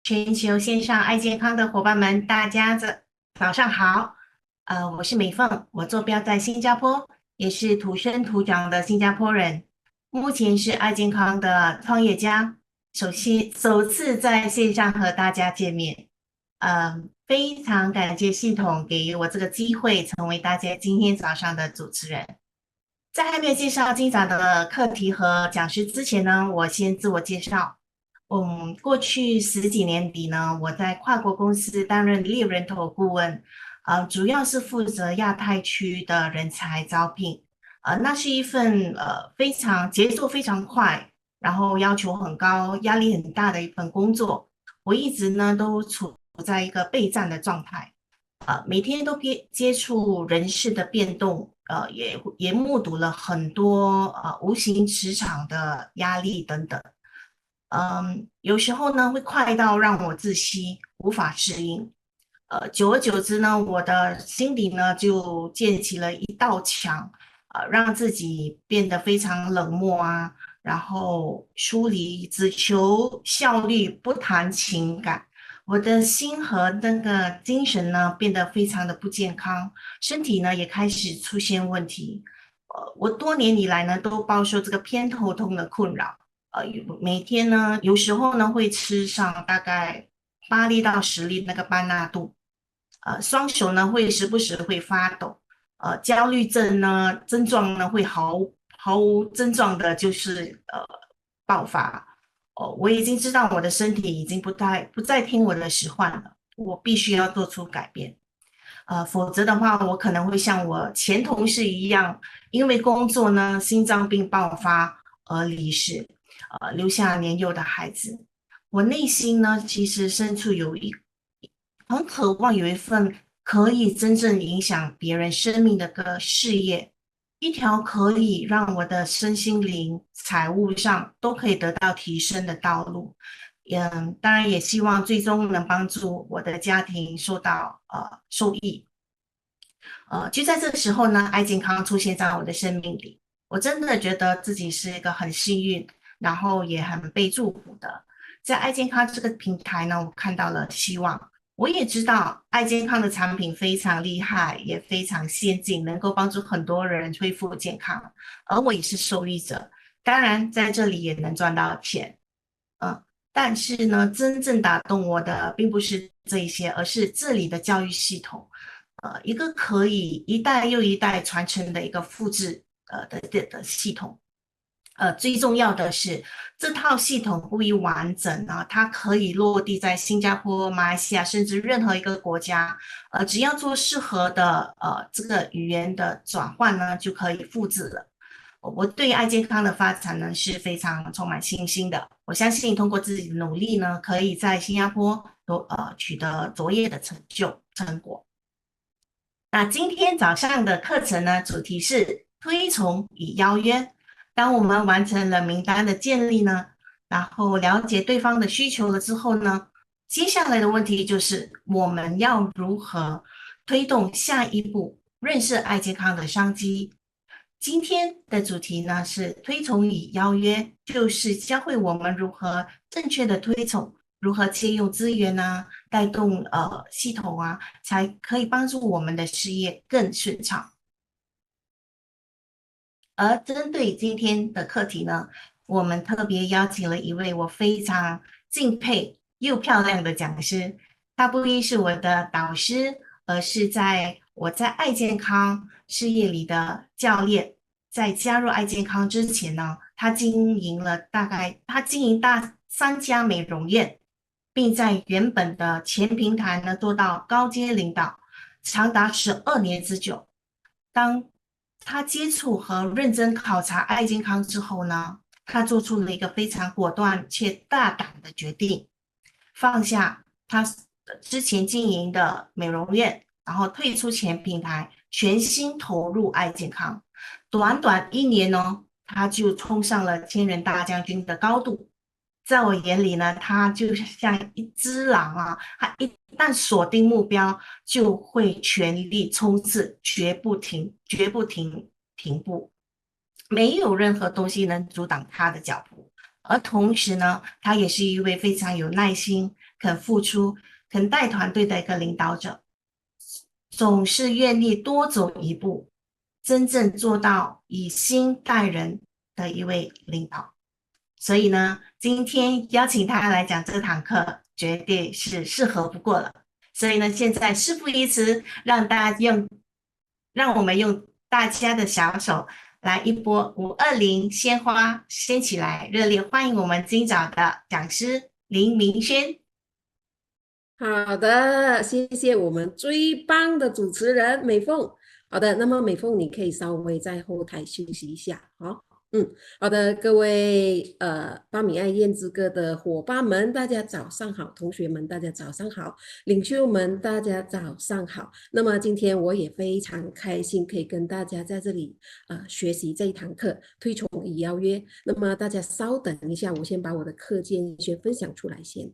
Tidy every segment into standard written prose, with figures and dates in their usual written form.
全球线上爱健康的伙伴们，大家早上好。我是美凤，我坐标在新加坡，也是土生土长的新加坡人。目前是爱健康的创业家，首次在线上和大家见面。非常感谢系统给予我这个机会，成为大家今天早上的主持人。在还没有介绍今早的课题和讲师之前呢，我先自我介绍。过去十几年里呢，我在跨国公司担任猎人头顾问，主要是负责亚太区的人才招聘。那是一份非常节奏非常快，然后要求很高、压力很大的一份工作。我一直呢都处在一个备战的状态。每天都接触人事的变动，也目睹了很多无形职场的压力等等。有时候呢会快到让我窒息，无法适应。久而久之呢，我的心里呢就建起了一道墙，让自己变得非常冷漠啊，然后疏离，只求效率，不谈情感。我的心和那个精神呢变得非常的不健康，身体呢也开始出现问题。我多年以来呢都饱受这个偏头痛的困扰。每天呢有时候呢会吃上大概8粒到10粒那个班纳度。双手呢会时不时会发抖。焦虑症呢症状呢会毫无症状的，就是爆发。我已经知道我的身体已经不再听我的使唤了，我必须要做出改变。否则的话，我可能会像我前同事一样，因为工作呢心脏病爆发而离世，留下年幼的孩子。我内心呢其实深处很渴望有一份可以真正影响别人生命的个事业，一条可以让我的身心灵、财务上都可以得到提升的道路。当然也希望最终能帮助我的家庭受益。就在这个时候呢，爱健康出现在我的生命里，我真的觉得自己是一个很幸运，然后也很被祝福的。在爱健康这个平台呢，我看到了希望。我也知道爱健康的产品非常厉害，也非常先进，能够帮助很多人恢复健康，而我也是受益者。当然，在这里也能赚到钱。嗯，但是呢，真正打动我的并不是这一些，而是这里的教育系统。一个可以一代又一代传承的一个复制的系统。最重要的是这套系统不一完整啊，它可以落地在新加坡、马来西亚，甚至任何一个国家。只要做适合的这个语言的转换呢，就可以复制了。我对爱健康的发展呢是非常充满信心的。我相信通过自己的努力呢，可以在新加坡取得卓越的成果。那今天早上的课程呢，主题是推崇与邀约。当我们完成了名单的建立呢，然后了解对方的需求了之后呢，接下来的问题就是我们要如何推动下一步认识爱健康的商机。今天的主题呢是推崇与邀约，就是教会我们如何正确的推崇，如何借用资源啊，带动系统啊，才可以帮助我们的事业更顺畅。而针对今天的课题呢，我们特别邀请了一位我非常敬佩又漂亮的讲师。他不一是我的导师，而是我在爱健康事业里的教练。在加入爱健康之前呢，他经营大3家美容院，并在原本的前平台呢做到高阶领导，长达12年之久。当他接触和认真考察爱健康之后呢，他做出了一个非常果断且大胆的决定，放下他之前经营的美容院，然后退出前平台，全心投入爱健康。短短1年呢，他就冲上了千人大将军的高度。在我眼里呢，他就像一只狼啊，他一旦锁定目标，就会全力冲刺，绝不停步，没有任何东西能阻挡他的脚步。而同时呢，他也是一位非常有耐心、肯付出、肯带团队的一个领导者，总是愿意多走一步，真正做到以心待人的一位领导。所以呢，今天邀请他来讲这堂课，绝对是适合不过了。所以呢，现在事不宜迟，让我们用大家的小手来一波520鲜花掀起来，热烈欢迎我们今早的讲师林明轩。好的，谢谢我们最棒的主持人美凤。好的，那么美凤，你可以稍微在后台休息一下。好，好的，各位巴米爱燕之歌的伙伴们，大家早上好，同学们大家早上好，领袖们大家早上好。那么今天我也非常开心，可以跟大家在这里学习这一堂课推崇与邀约。那么大家稍等一下，我先把我的课件先分享出来先。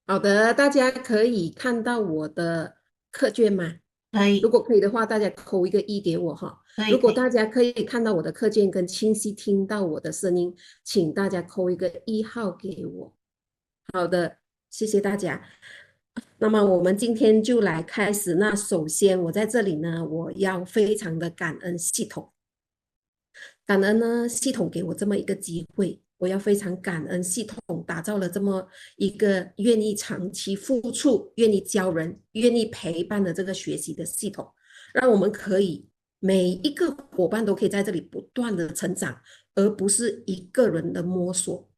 好的，大家可以看到我的课卷吗？可以，如果可以的话，大家扣一个一给我哈。可以，如果可以。大家可以看到我的课件跟清晰听到我的声音，请大家扣一个1号给我。好的，谢谢大家。那么我们今天就来开始。那首先我在这里呢，我要非常的感恩系统。感恩呢，系统给我这么一个机会，我要非常感恩系统打造了这么一个愿意长期付出、愿意教人、愿意陪伴的这个学习的系统，让我们可以每一个伙伴都可以在这里不断的成长，而不是一个人的摸索。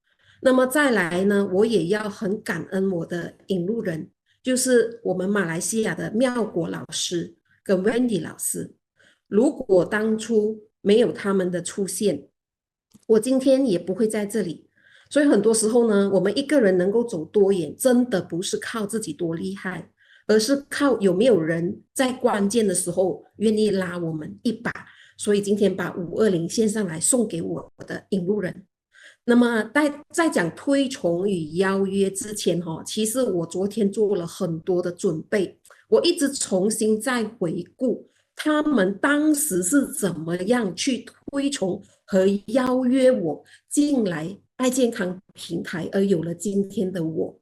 那么再来呢，我也要很感恩我的引路人，就是我们马来西亚的妙国老师跟 Wendy 老师。如果当初没有他们的出现，我今天也不会在这里。所以很多时候呢，我们一个人能够走多远，真的不是靠自己多厉害，而是靠有没有人在关键的时候愿意拉我们一把。所以今天把520线上来送给我的引路人。那么在讲推崇与邀约之前其实我昨天做了很多的准备，我一直重新再回顾他们当时是怎么样去推崇和邀约我进来爱健康平台，而有了今天的我。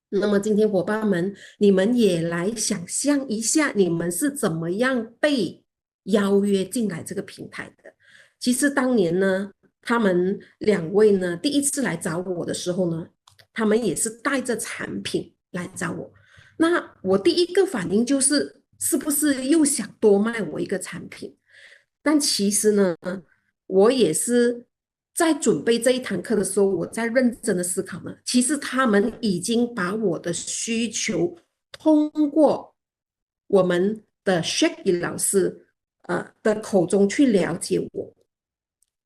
那么今天伙伴们，你们也来想象一下，你们是怎么样被邀约进来这个平台的？其实当年呢，他们2位呢，第一次来找我的时候呢，他们也是带着产品来找我。那我第一个反应就是，是不是又想多卖我一个产品？但其实呢，我也是在准备这一堂课的时候，我在认真的思考呢。其实他们已经把我的需求通过我们的 Shaggy 老师的口中去了解我，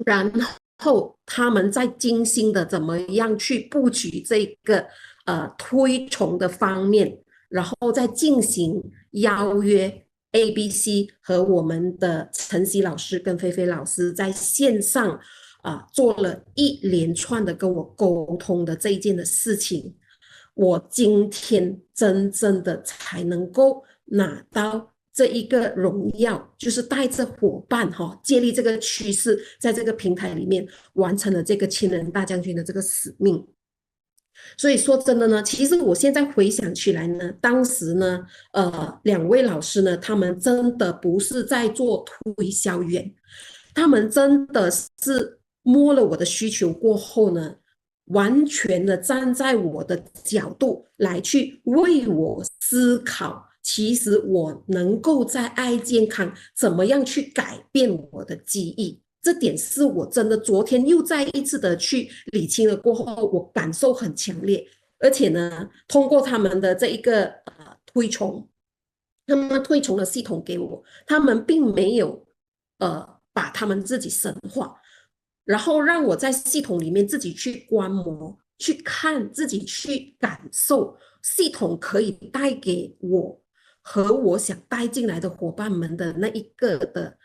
然后他们在精心的怎么样去布局这个推崇的方面，然后再进行邀约 ABC 和我们的晨曦老师跟菲菲老师在线上做了一连串的跟我沟通的这一件的事情，我今天真正的才能够拿到这一个荣耀，就是带着伙伴建立这个趋势，在这个平台里面完成了这个千人大将军的这个使命。所以说真的呢，其实我现在回想起来呢，当时呢2位老师呢，他们真的不是在做推销员，他们真的是摸了我的需求过后呢，完全的站在我的角度来去为我思考，其实我能够在爱健康怎么样去改变我的记忆。这点是我真的昨天又再一次的去理清了过后，我感受很强烈。而且呢，通过他们的这一个推崇，他们推崇的系统给我，他们并没有把他们自己神化，然后让我在系统里面自己去观摩、去看、自己去感受，系统可以带给我和我想带进来的伙伴们的那一个的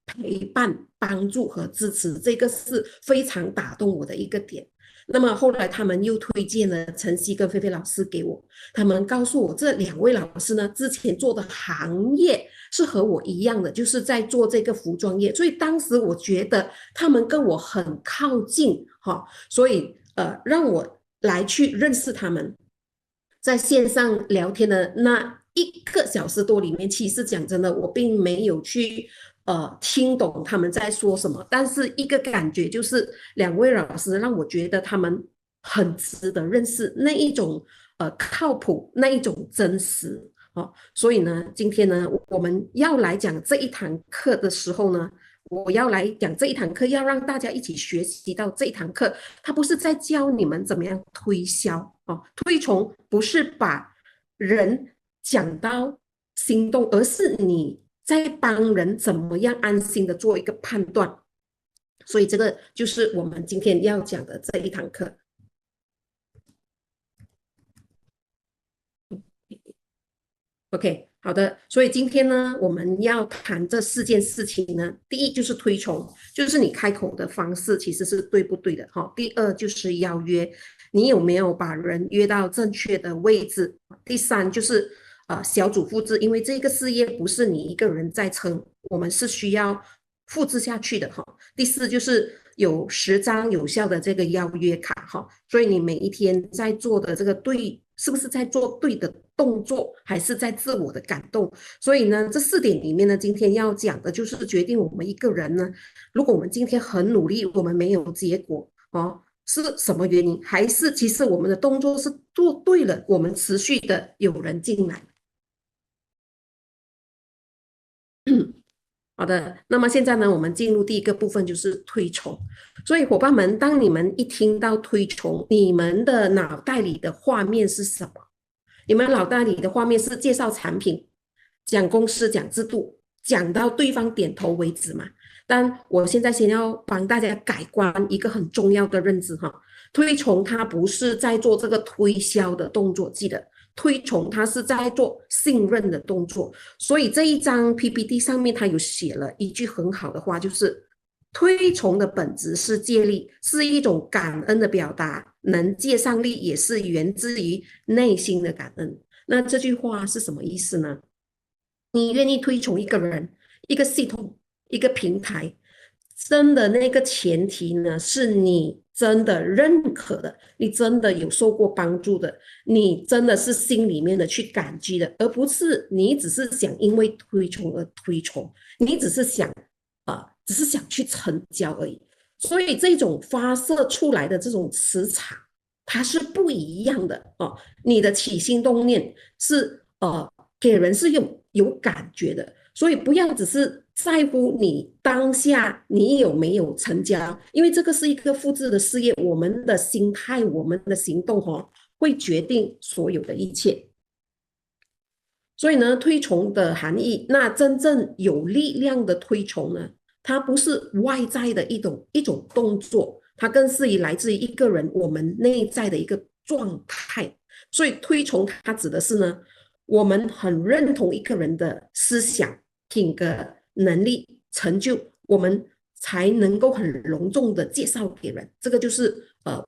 陪伴、帮助和支持，这个是非常打动我的一个点。那么后来他们又推荐了晨曦跟菲菲老师给我，他们告诉我这两位老师呢之前做的行业是和我一样的，就是在做这个服装业，所以当时我觉得他们跟我很靠近哈，所以让我来去认识他们。在线上聊天的那1个小时多里面，其实讲真的，我并没有去听懂他们在说什么，但是一个感觉就是两位老师让我觉得他们很值得认识，那一种靠谱，那一种真实。哦，所以呢，今天呢，我们要来讲这一堂课的时候呢，我要来讲这一堂课，要让大家一起学习到这一堂课，它不是在教你们怎么样推销哦，推崇不是把人讲到心动，而是你在帮人怎么样安心的做一个判断。所以这个就是我们今天要讲的这一堂课。OK， 好的，所以今天呢，我们要谈这4件事情呢。第一就是推崇，就是你开口的方式其实是对不对的哈。第二就是邀约，你有没有把人约到正确的位置？第三就是小组复制，因为这个事业不是你一个人在撑，我们是需要复制下去的哈。第四就是有10张有效的这个邀约卡哈，所以你每一天在做的这个对，是不是在做对的动作，还是在自我的感动？所以呢，这4点里面呢，今天要讲的就是决定我们一个人呢，如果我们今天很努力，我们没有结果哦，是什么原因？还是其实我们的动作是做对了，我们持续的有人进来。好的，那么现在呢，我们进入第一个部分，就是推崇。所以伙伴们，当你们一听到推崇，你们的脑袋里的画面是什么？你们脑袋里的画面是介绍产品、讲公司、讲制度，讲到对方点头为止嘛？但我现在先要帮大家改观一个很重要的认知哈，推崇它不是在做这个推销的动作，记得推崇它是在做信任的动作。所以这一张 PPT 上面他有写了一句很好的话，就是推崇的本质是借力，是一种感恩的表达，能借上力也是源自于内心的感恩。那这句话是什么意思呢？你愿意推崇一个人、一个系统、一个平台，真的那个前提呢，是你真的认可的，你真的有受过帮助的，你真的是心里面的去感激的，而不是你只是想因为推崇而推崇，你只是想只是想去成交而已。所以这种发射出来的这种磁场，它是不一样的哦。你的起心动念是给人是有感觉的，所以不要只是在乎你当下你有没有成交，因为这个是一个复制的事业，我们的心态、我们的行动会决定所有的一切。所以呢，推崇的含义，那真正有力量的推崇呢，它不是外在的一种动作，它更是来自于一个人我们内在的一个状态。所以推崇它指的是呢，我们很认同一个人的思想、品格、能力、成就，我们才能够很隆重的介绍给人。这个就是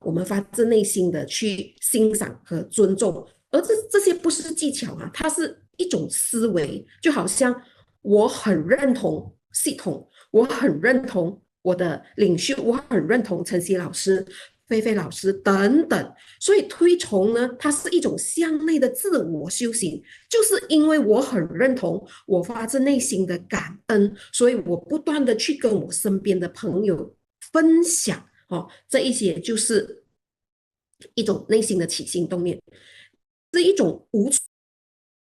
我们发自内心的去欣赏和尊重。而这些不是技巧啊，它是一种思维，就好像我很认同系统，我很认同我的领袖，我很认同晨曦老师、菲菲老师等等。所以推崇呢，它是一种向内的自我修行，就是因为我很认同，我发自内心的感恩，所以我不断的去跟我身边的朋友分享这一些就是一种内心的起心动念。是一种无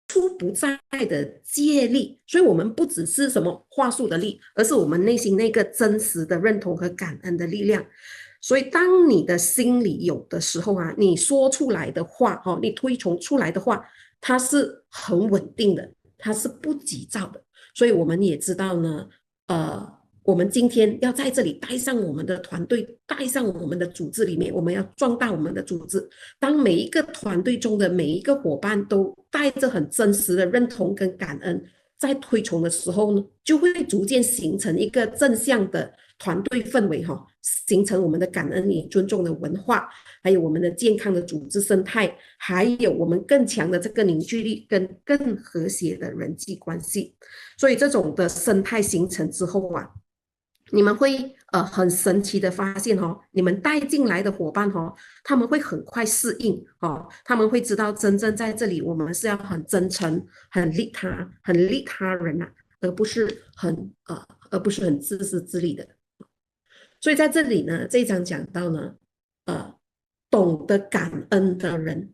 处不在的借力，所以我们不只是什么话术的力，而是我们内心那个真实的认同和感恩的力量。所以当你的心里有的时候啊，你说出来的话你推崇出来的话，它是很稳定的，它是不急躁的。所以我们也知道呢我们今天要在这里带上我们的团队，带上我们的组织里面，我们要壮大我们的组织。当每一个团队中的每一个伙伴都带着很真实的认同跟感恩，在推崇的时候呢，就会逐渐形成一个正向的团队氛围哈，形成我们的感恩与尊重的文化，还有我们的健康的组织生态，还有我们更强的这个凝聚力跟更和谐的人际关系。所以这种的生态形成之后啊，你们会很神奇的发现哦，你们带进来的伙伴哦，他们会很快适应哦，他们会知道真正在这里我们是要很真诚、很利他人啊，而不是很自私自利的。所以在这里呢，这一章讲到呢，呃，懂得感恩的人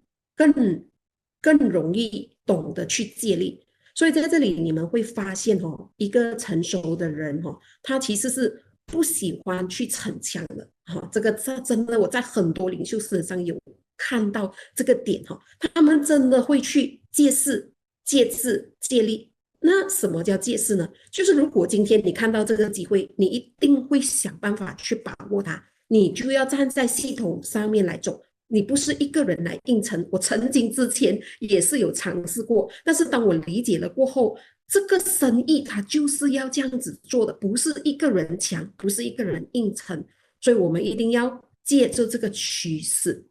更容易懂得去借力。所以在这里你们会发现哦，一个成熟的人哦，他其实是不喜欢去逞强的哈、哦。这个真的我在很多领袖身上有看到这个点哈、哦，他们真的会去借势、借智、借力。那什么叫借势呢？就是如果今天你看到这个机会，你一定会想办法去把握它，你就要站在系统上面来走。你不是一个人来应承，我曾经之前也是有尝试过，但是当我理解了过后，这个生意它就是要这样子做的，不是一个人强，不是一个人应承，所以我们一定要借助这个趋势，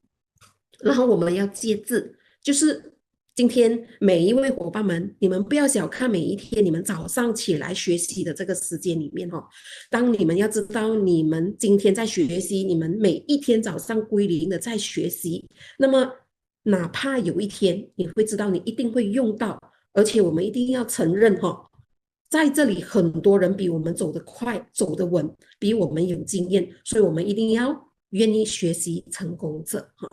然后我们要节制，就是今天每一位伙伴们，你们不要小看每一天你们早上起来学习的这个时间里面哦。当你们要知道，你们今天在学习，你们每一天早上归零的在学习，那么哪怕有一天你会知道你一定会用到，而且我们一定要承认哈。在这里，很多人比我们走得快、走得稳，比我们有经验，所以我们一定要愿意学习成功者哈。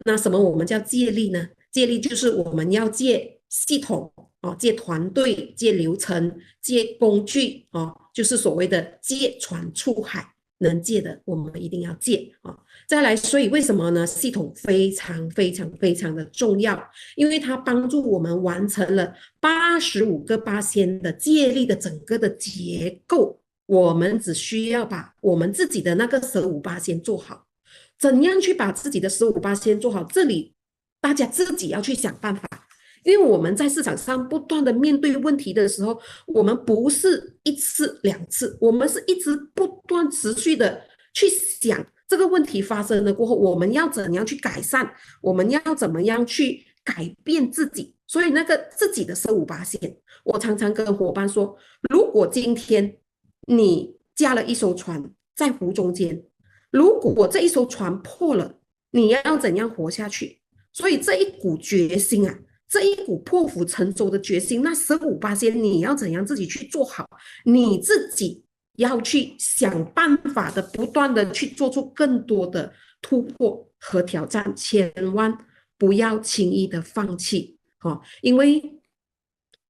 那什么我们叫借力呢？借力就是我们要借系统哦，借团队，借流程，借工具哦，就是所谓的借船出海，能借的我们一定要借哦。再来，所以为什么呢？系统非常非常非常的重要，因为它帮助我们完成了85%的借力的整个的结构，我们只需要把我们自己的那个15%做好。怎样去把自己的15%先做好？这里大家自己要去想办法，因为我们在市场上不断的面对问题的时候，我们不是一次两次，我们是一直不断持续的去想这个问题发生了过后，我们要怎样去改善，我们要怎么样去改变自己。所以那个自己的15%，我常常跟伙伴说，如果今天你驾了一艘船在湖中间，如果这一艘船破了，你要怎样活下去？所以这一股决心啊，这一股破釜沉舟的决心，那15%你要怎样自己去做好？你自己要去想办法的，不断的去做出更多的突破和挑战，千万不要轻易的放弃哦，因为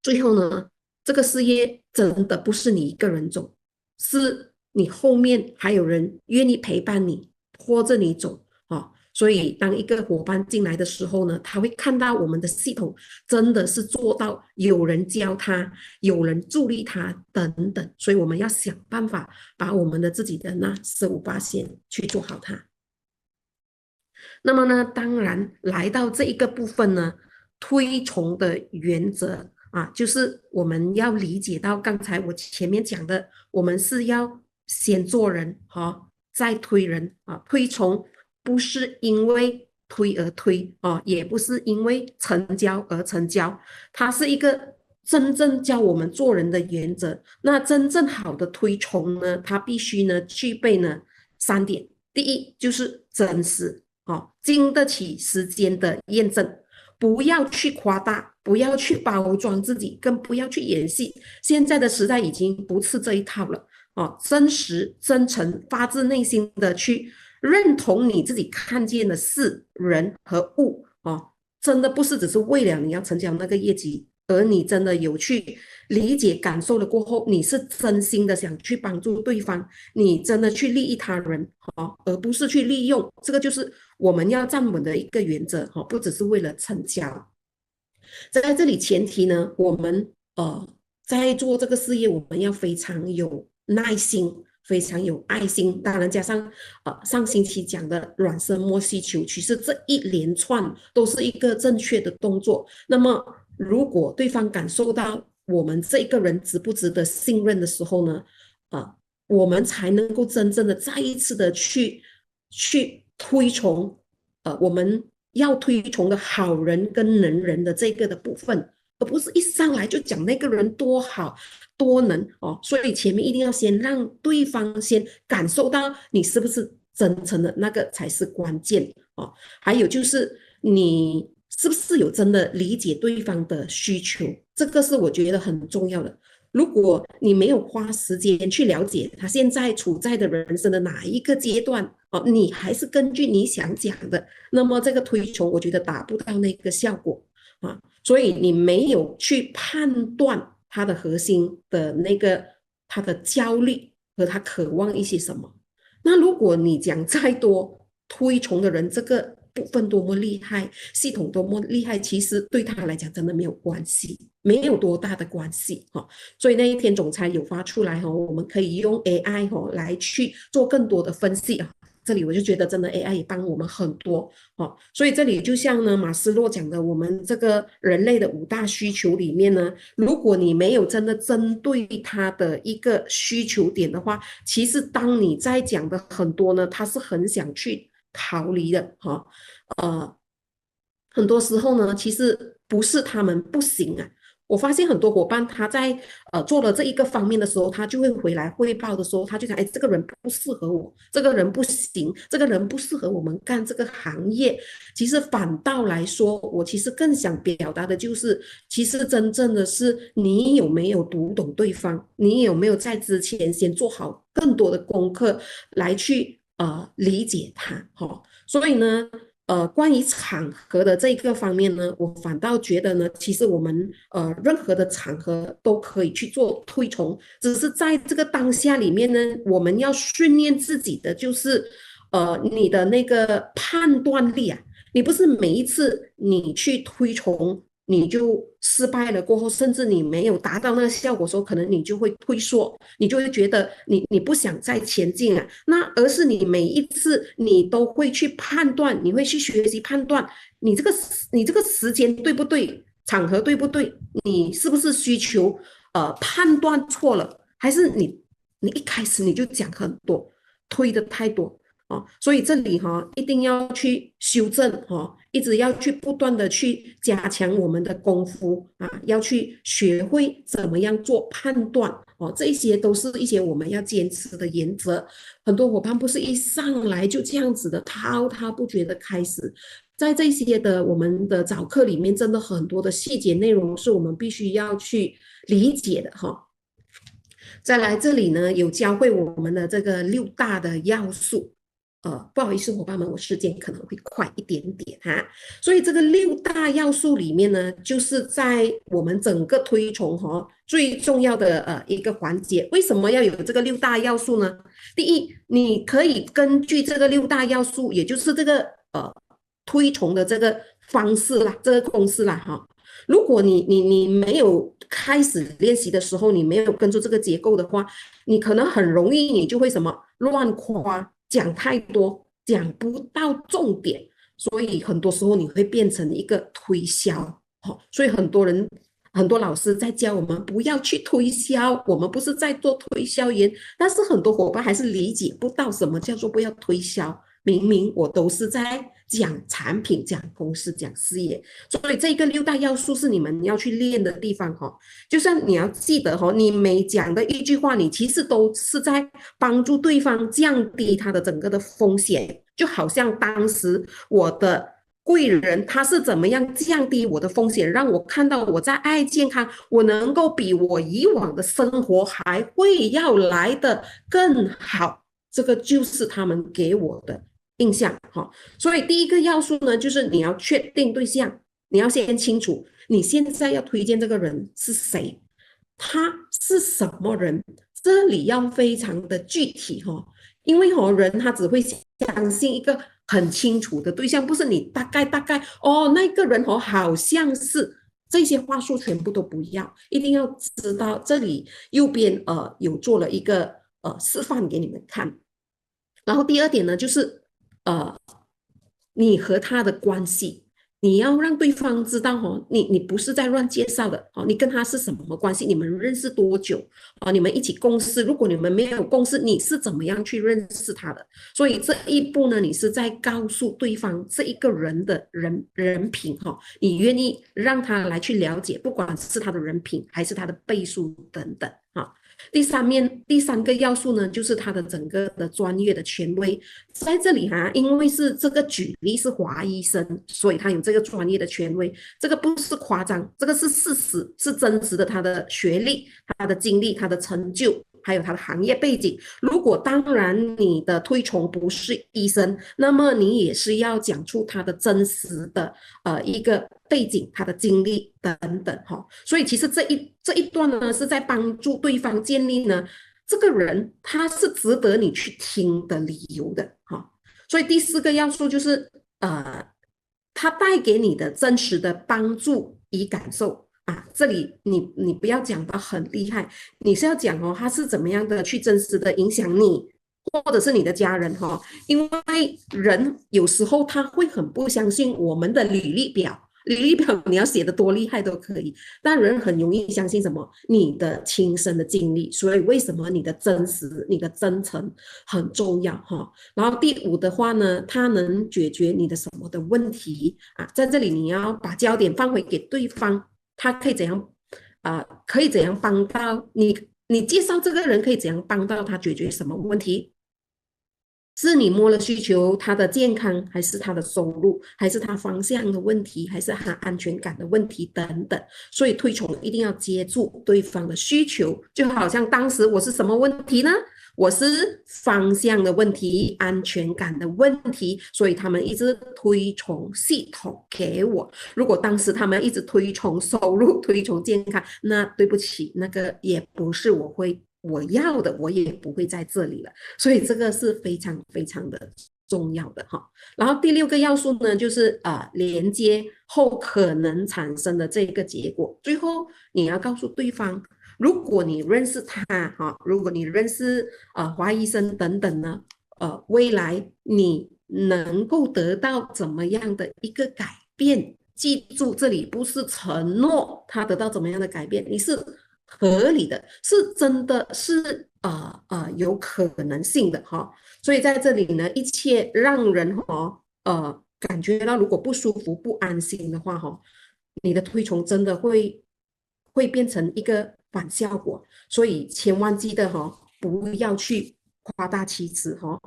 最后呢，这个事业真的不是你一个人走，是你后面还有人愿意陪伴你，拖着你走哦。所以，当一个伙伴进来的时候呢，他会看到我们的系统真的是做到有人教他，有人助力他等等。所以，我们要想办法把我们的自己的那15%去做好它。那么呢，当然来到这一个部分呢，推崇的原则啊，就是我们要理解到刚才我前面讲的，我们是要先做人哈，再推人啊。推崇不是因为推而推啊，也不是因为成交而成交，它是一个真正教我们做人的原则。那真正好的推崇呢，它必须呢具备呢3点。第一就是真实。哦，经得起时间的验证，不要去夸大，不要去包装自己，更不要去演戏。现在的时代已经不是这一套了哦，真实、真诚、发自内心的去认同你自己看见的事、人和物哦，真的不是只是为了你要成交那个业绩，而你真的有去理解、感受了过后，你是真心的想去帮助对方，你真的去利益他人哦，而不是去利用。这个就是我们要站稳的一个原则哦，不只是为了成交。在这里前提呢，我们在做这个事业，我们要非常有耐心，非常有爱心。当然加上上星期讲的软生摸细球，其实这一连串都是一个正确的动作。那么如果对方感受到我们这个人值不值得信任的时候呢，呃，我们才能够真正的再一次的去推崇，我们要推崇的好人跟能人的这个的部分，而不是一上来就讲那个人多好多能哦。所以前面一定要先让对方先感受到你是不是真诚的，那个才是关键哦。还有就是你是不是有真的理解对方的需求，这个是我觉得很重要的。如果你没有花时间去了解他现在处在的人生的哪一个阶段，哦，你还是根据你想讲的，那么这个推崇我觉得达不到那个效果啊。所以你没有去判断他的核心的那个他的焦虑和他渴望一些什么。那如果你讲再多推崇的人，这个部分多么厉害，系统多么厉害，其实对他来讲真的没有关系，没有多大的关系哈。所以那一天总裁有发出来哈，我们可以用 AI 哈来去做更多的分析啊。这里我就觉得真的 AI 也帮我们很多哦，所以这里就像呢马斯洛讲的，我们这个人类的五大需求里面呢，如果你没有真的针对他的一个需求点的话，其实当你在讲的很多呢，他是很想去逃离的哈。呃，很多时候呢，其实不是他们不行啊。我发现很多伙伴他在做了这一个方面的时候，他就会回来汇报的时候，他就讲，哎，这个人不适合我，这个人不行，这个人不适合我们干这个行业。其实反倒来说，我其实更想表达的就是，其实真正的是你有没有读懂对方，你有没有在之前先做好更多的功课来去理解他，哈、哦。所以呢，关于场合的这个方面呢，我反倒觉得呢，其实我们任何的场合都可以去做推崇，只是在这个当下里面呢，我们要训练自己的就是你的那个判断力啊，你不是每一次你去推崇。你就失败了过后，甚至你没有达到那个效果的时候，可能你就会退缩，你就会觉得你不想再前进啊。那而是你每一次你都会去判断，你会去学习判断你这个时间对不对，场合对不对，你是不是需求判断错了，还是你一开始你就讲很多，推的太多。哦，所以这里哈、一定要去修正哈、一直要去不断的去加强我们的功夫啊，要去学会怎么样做判断哦，这些都是一些我们要坚持的原则。很多伙伴不是一上来就这样子的滔滔不绝的开始，在这些的我们的早课里面，真的很多的细节内容是我们必须要去理解的哈。再来这里呢，有教会我们的这个六大的要素。不好意思，伙伴们，我时间可能会快一点点哈。所以这个六大要素里面呢，就是在我们整个推崇哈最重要的一个环节。为什么要有这个六大要素呢？第一，你可以根据这个六大要素，也就是这个推崇的这个方式啦，这个公式啦哈。如果你没有开始练习的时候，你没有跟着这个结构的话，你可能很容易你就会什么乱夸，讲太多，讲不到重点，所以很多时候你会变成一个推销。所以很多老师在教我们不要去推销，我们不是在做推销员，但是很多伙伴还是理解不到什么叫做不要推销。明明我都是在讲产品、讲公司、讲事业，所以这个六大要素是你们要去练的地方哈。就像你要记得哈，你每讲的一句话，你其实都是在帮助对方降低他的整个的风险。就好像当时我的贵人他是怎么样降低我的风险，让我看到我在爱健康，我能够比我以往的生活还会要来的更好。这个就是他们给我的印象哈。所以第一个要素呢，就是你要确定对象，你要先清楚你现在要推荐这个人是谁，他是什么人，这里要非常的具体哈。因为人他只会相信一个很清楚的对象，不是你大概那个人好像是。这些话术全部都不要，一定要知道这里右边有做了一个示范给你们看。然后第二点呢，就是你和他的关系，你要让对方知道哦，你不是在乱介绍的哦，你跟他是什么关系？你们认识多久？哦，你们一起共事，如果你们没有共事，你是怎么样去认识他的？所以这一步呢，你是在告诉对方这一个人的人品哈、哦，你愿意让他来去了解，不管是他的人品还是他的倍数等等哈、哦。第三个要素呢，就是他的整个的专业的权威，在这里哈，因为是这个举例是华医生，所以他有这个专业的权威，这个不是夸张，这个是事实，是真实的，他的学历、他的经历、他的成就。还有他的行业背景，如果当然你的推崇不是医生，那么你也是要讲出他的真实的一个背景、他的经历等等哈。所以其实这一段呢，是在帮助对方建立呢这个人他是值得你去听的理由的哈。所以第四个要素就是他带给你的真实的帮助与感受啊，这里你不要讲到很厉害，你是要讲哦，他是怎么样的去真实的影响你，或者是你的家人哈、哦，因为人有时候他会很不相信我们的履历表。履历表你要写的多厉害都可以，但人很容易相信什么？你的亲身的经历，所以为什么你的真实、你的真诚很重要哈？然后第五的话呢，它能解决你的什么的问题啊？在这里你要把焦点放回给对方，他可以怎样可以怎样帮到你？你介绍这个人可以怎样帮到他解决什么问题？是你摸了需求，他的健康，还是他的收入，还是他方向的问题，还是他安全感的问题等等。所以推崇一定要接住对方的需求，就好像当时我是什么问题呢？我是方向的问题，安全感的问题，所以他们一直推崇系统给我。如果当时他们一直推崇收入、推崇健康，那对不起，那个也不是我要的，我也不会在这里了。所以这个是非常非常的重要的哈。然后第六个要素呢，就是连接后可能产生的这个结果。最后你要告诉对方，如果你认识他哈，如果你认识华医生等等呢，未来你能够得到怎么样的一个改变？记住，这里不是承诺他得到怎么样的改变，你是合理的，是真的是有可能性的哈。所以在这里呢，一切让人感觉到如果不舒服、不安心的话哈，你的推崇真的会变成一个反效果。所以千万记得哈，不要去夸大其词哈，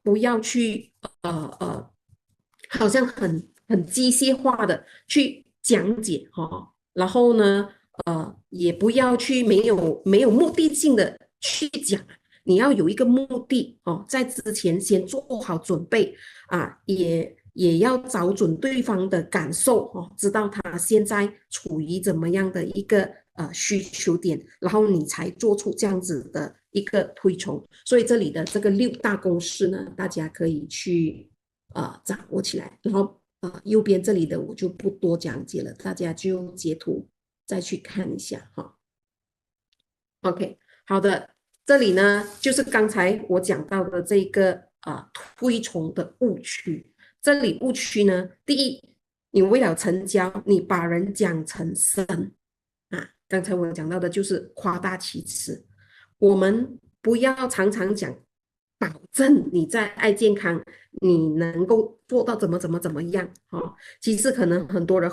不要去好像很机械化的去讲解哈，然后呢，也不要去没有目的性的去讲，你要有一个目的哦，在之前先做好准备啊，也要找准对方的感受哦，知道他现在处于怎么样的一个需求点，然后你才做出这样子的一个推崇。所以这里的这个六大公式呢，大家可以去掌握起来，然后右边这里的我就不多讲解了，大家就截图再去看一下哈。OK， 好的，这里呢就是刚才我讲到的这个推崇的误区。这里误区呢，第一，你为了成交，你把人讲成神啊。刚才我讲到的就是夸大其词，我们不要常常讲保证你在爱健康，你能够做到怎么样哦。其实可能很多人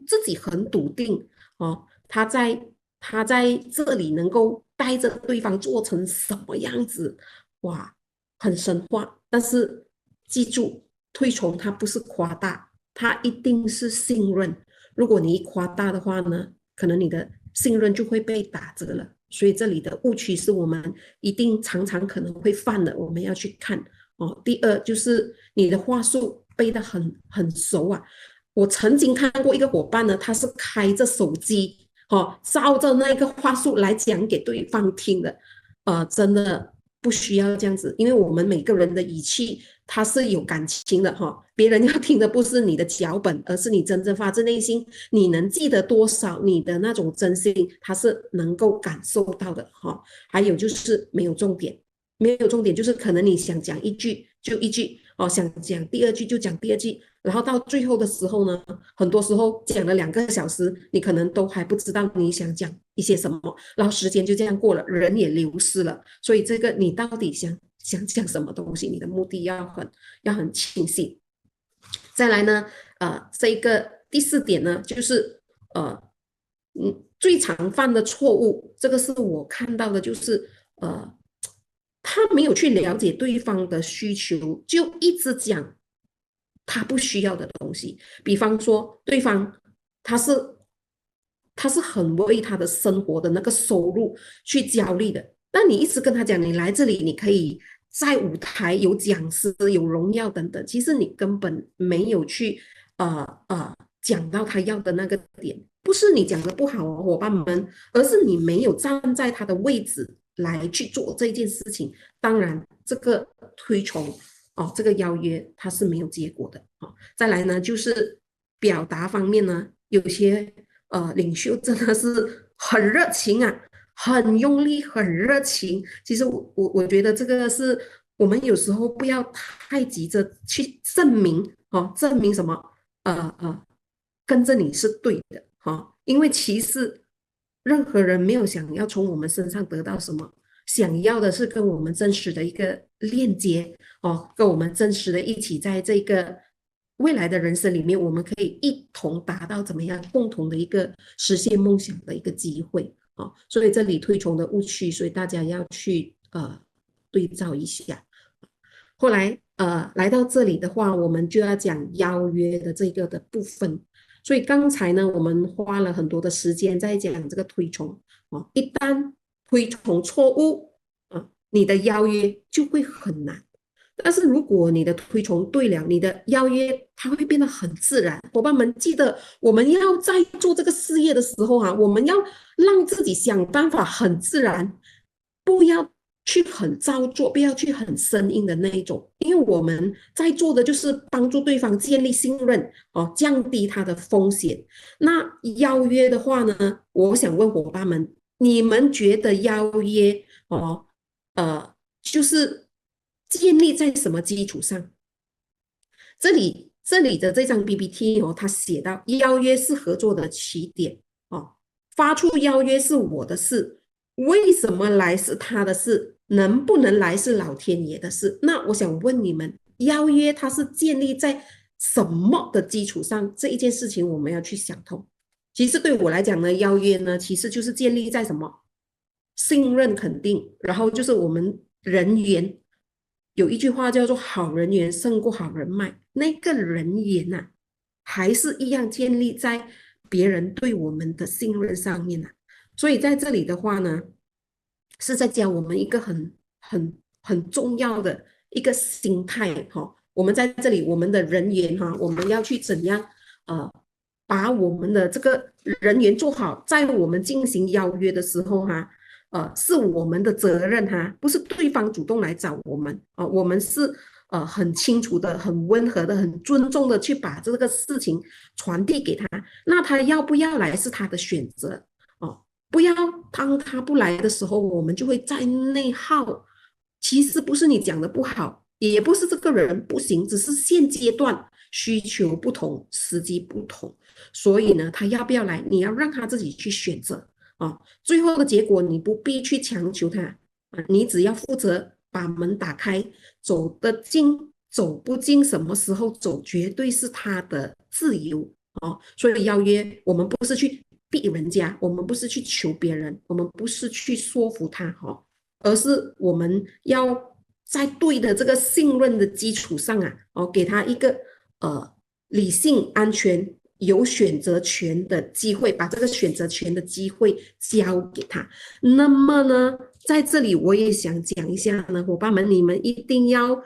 自己很笃定哦，他在这里能够带着对方做成什么样子，哇，很神话。但是记住，推崇它不是夸大，它一定是信任。如果你一夸大的话呢，可能你的信任就会被打折了。所以这里的误区是我们一定常常可能会犯的，我们要去看哦。第二就是你的话术背得很熟啊。我曾经看过一个伙伴呢，他是开着手机照着那个话术来讲给对方听的，真的不需要这样子，因为我们每个人的语气他是有感情的哈，别人要听的不是你的脚本，而是你真正发自内心，你能记得多少，你的那种真心，他是能够感受到的哈。还有就是没有重点，没有重点就是可能你想讲一句就一句哦，想讲第二句就讲第二句，然后到最后的时候呢，很多时候讲了2个小时，你可能都还不知道你想讲一些什么，然后时间就这样过了，人也流失了。所以这个你到底想讲什么东西，你的目的要很清晰。再来呢，这个第4点呢，就是最常犯的错误，这个是我看到的，就是他没有去了解对方的需求，就一直讲他不需要的东西。比方说，对方他是他是很为他的生活的那个收入去焦虑的，但你一直跟他讲，你来这里你可以在舞台有讲师、有荣耀等等，其实你根本没有去讲到他要的那个点，不是你讲的不好哦，伙伴们，而是你没有站在他的位置来去做这件事情。当然，这个推崇这个邀约它是没有结果的再来呢，就是表达方面呢，有些领袖真的是很热情啊，很用力，很热情。其实我觉得这个是我们有时候不要太急着去证明证明什么跟着你是对的因为其实任何人没有想要从我们身上得到什么，想要的是跟我们真实的一个链接跟我们真实的一起在这个未来的人生里面，我们可以一同达到怎么样共同的一个实现梦想的一个机会所以这里推崇的误区，所以大家要去对照一下。后来来到这里的话，我们就要讲邀约的这个的部分。所以刚才呢，我们花了很多的时间在讲这个推崇一旦推崇错误你的邀约就会很难。但是如果你的推崇对了，你的邀约它会变得很自然。伙伴们记得，我们要在做这个事业的时候我们要让自己想办法很自然，不要去很造作，不要去很生硬的那一种，因为我们在做的就是帮助对方建立信任降低他的风险。那邀约的话呢，我想问伙伴们，你们觉得邀约就是建立在什么基础上？这里的这张 PPT 它写到邀约是合作的起点发出邀约是我的事，为什么来是他的事，能不能来是老天爷的事。那我想问你们，邀约它是建立在什么的基础上？这一件事情我们要去想通。其实对我来讲呢，邀约呢其实就是建立在什么信任肯定，然后就是我们人缘，有一句话叫做好人缘胜过好人脉，那个人缘还是一样建立在别人对我们的信任上面所以在这里的话呢，是在教我们一个很重要的一个心态我们在这里，我们的人缘我们要去怎样把我们的这个人缘做好，在我们进行邀约的时候是我们的责任不是对方主动来找我们我们是很清楚的、很温和的、很尊重的去把这个事情传递给他。那他要不要来是他的选择不要当他不来的时候，我们就会在内耗。其实不是你讲的不好，也不是这个人不行，只是现阶段需求不同，时机不同。所以呢，他要不要来，你要让他自己去选择最后的结果你不必去强求他你只要负责把门打开，走得进走不进，什么时候走，绝对是他的自由所以邀约我们不是去逼人家，我们不是去求别人，我们不是去说服他而是我们要在对的这个信任的基础上给他一个理性、安全、有选择权的机会，把这个选择权的机会交给他。那么呢，在这里我也想讲一下呢，伙伴们，你们一定要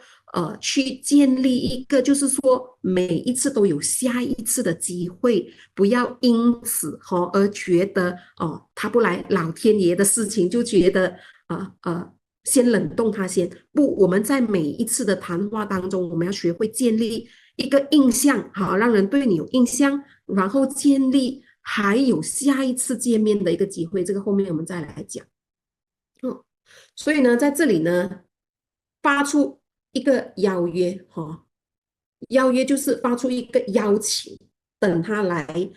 去建立一个，就是说每一次都有下一次的机会，不要因此而觉得他不来，老天爷的事情就觉得先冷冻他先。不，我们在每一次的谈话当中，我们要学会建立一个印象，好，让人对你有印象，然后建立还有下一次见面的一个机会。这个后面我们再来讲。所以呢，在这里呢，发出一个邀约，邀约就是发出一个邀请，等他来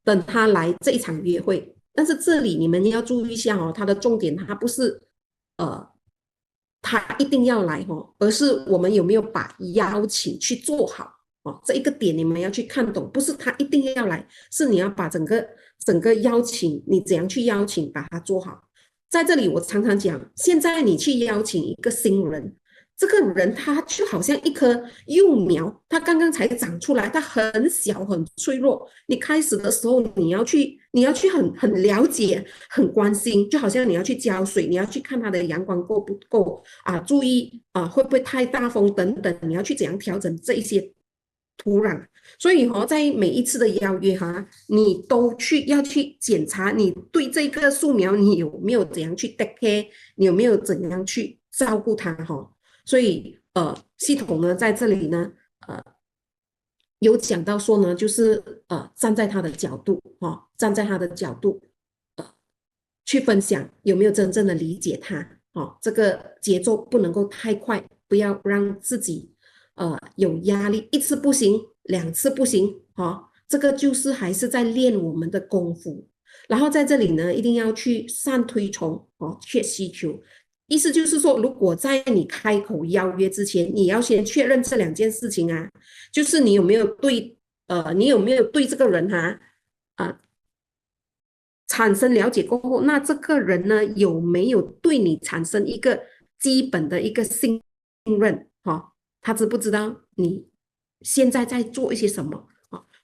等他来这一场约会。但是这里你们要注意一下它的重点它不是呃他一定要来而是我们有没有把邀请去做好这一个点你们要去看懂，不是他一定要来，是你要把整个邀请你怎样去邀请把它做好。在这里我常常讲，现在你去邀请一个新人，这个人他就好像一棵幼苗，他刚刚才长出来，他很小很脆弱。你开始的时候，你要去很了解、很关心，就好像你要去浇水，你要去看他的阳光够不够注意会不会太大风等等，你要去怎样调整这一些土壤。所以在每一次的邀约你都要去检查你对这个树苗你有没有怎样去 take care， 你有没有怎样去照顾它所以系统呢在这里呢有讲到说呢，就是站在他的角度站在他的角度去分享有没有真正的理解他这个节奏不能够太快，不要让自己有压力，一次不行，两次不行这个就是还是在练我们的功夫。然后在这里呢，一定要去善推崇确需求。意思就是说，如果在你开口邀约之前，你要先确认这两件事情就是你有没有对这个人产生了解过后，那这个人呢有没有对你产生一个基本的一个信任他知不知道你现在在做一些什么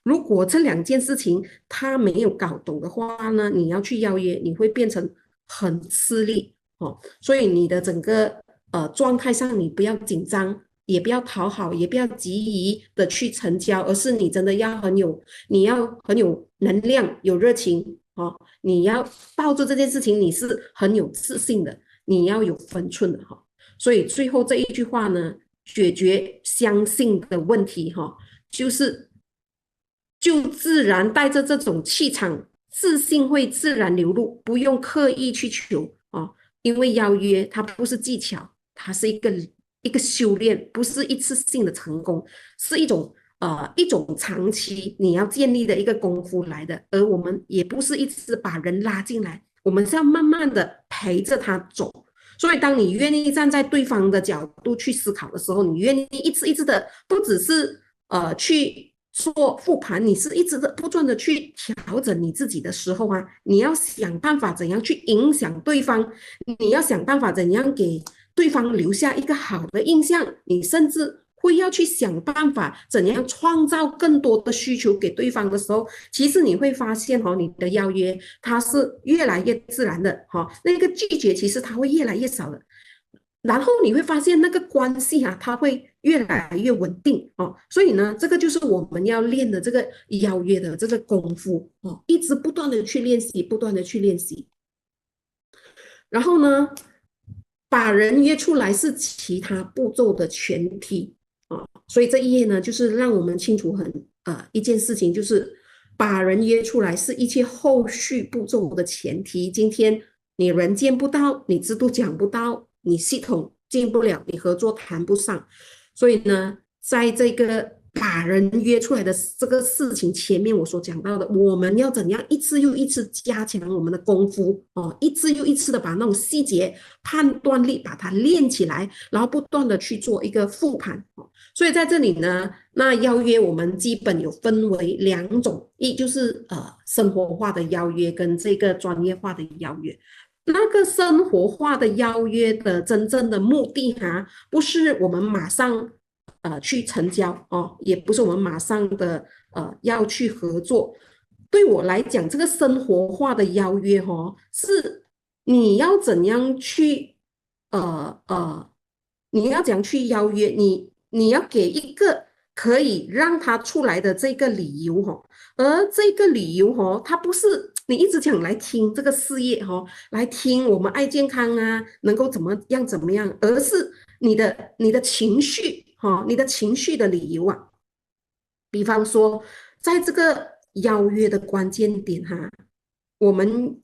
如果这两件事情他没有搞懂的话呢，你要去邀约，你会变成很吃力所以你的整个状态上，你不要紧张，也不要讨好，也不要急于的去成交，而是你真的你要很有能量，有热情你要抱住这件事情，你是很有自信的，你要有分寸的所以最后这一句话呢，解决相信的问题就自然带着这种气场，自信会自然流露，不用刻意去求因为邀约它不是技巧，它是一个修炼，不是一次性的成功，是一种长期你要建立的一个功夫来的。而我们也不是一直把人拉进来，我们是要慢慢的陪着他走。所以当你愿意站在对方的角度去思考的时候，你愿意一次一次的，不只是去做复盘，你是一直的不断的去调整你自己的时候你要想办法怎样去影响对方，你要想办法怎样给对方留下一个好的印象，你甚至会要去想办法怎样创造更多的需求给对方的时候，其实你会发现你的邀约它是越来越自然的那个拒绝其实它会越来越少的。然后你会发现那个关系它会越来越稳定所以呢，这个就是我们要练的这个邀约的这个功夫一直不断的去练习，不断的去练习。然后呢，把人约出来是其他步骤的前提所以这一页呢，就是让我们清楚一件事情，就是把人约出来是一切后续步骤的前提。今天你人见不到，你制度讲不到，你系统进不了，你合作谈不上。所以呢，在这个把人约出来的这个事情前面我所讲到的，我们要怎样一次又一次加强我们的功夫一次又一次的把那种细节判断力把它练起来，然后不断的去做一个复盘所以在这里呢，那邀约我们基本有分为两种，一就是生活化的邀约跟这个专业化的邀约。那个生活化的邀约的真正的目的不是我们马上去成交也不是我们马上的要去合作。对我来讲，这个生活化的邀约是你要怎样去你要怎样去邀约你要给一个可以让他出来的这个理由而这个理由它不是你一直讲来听这个事业哦，来听我们爱健康啊，能够怎么样，而是你的情绪你的情绪的理由啊。比方说，在这个邀约的关键点哈，我们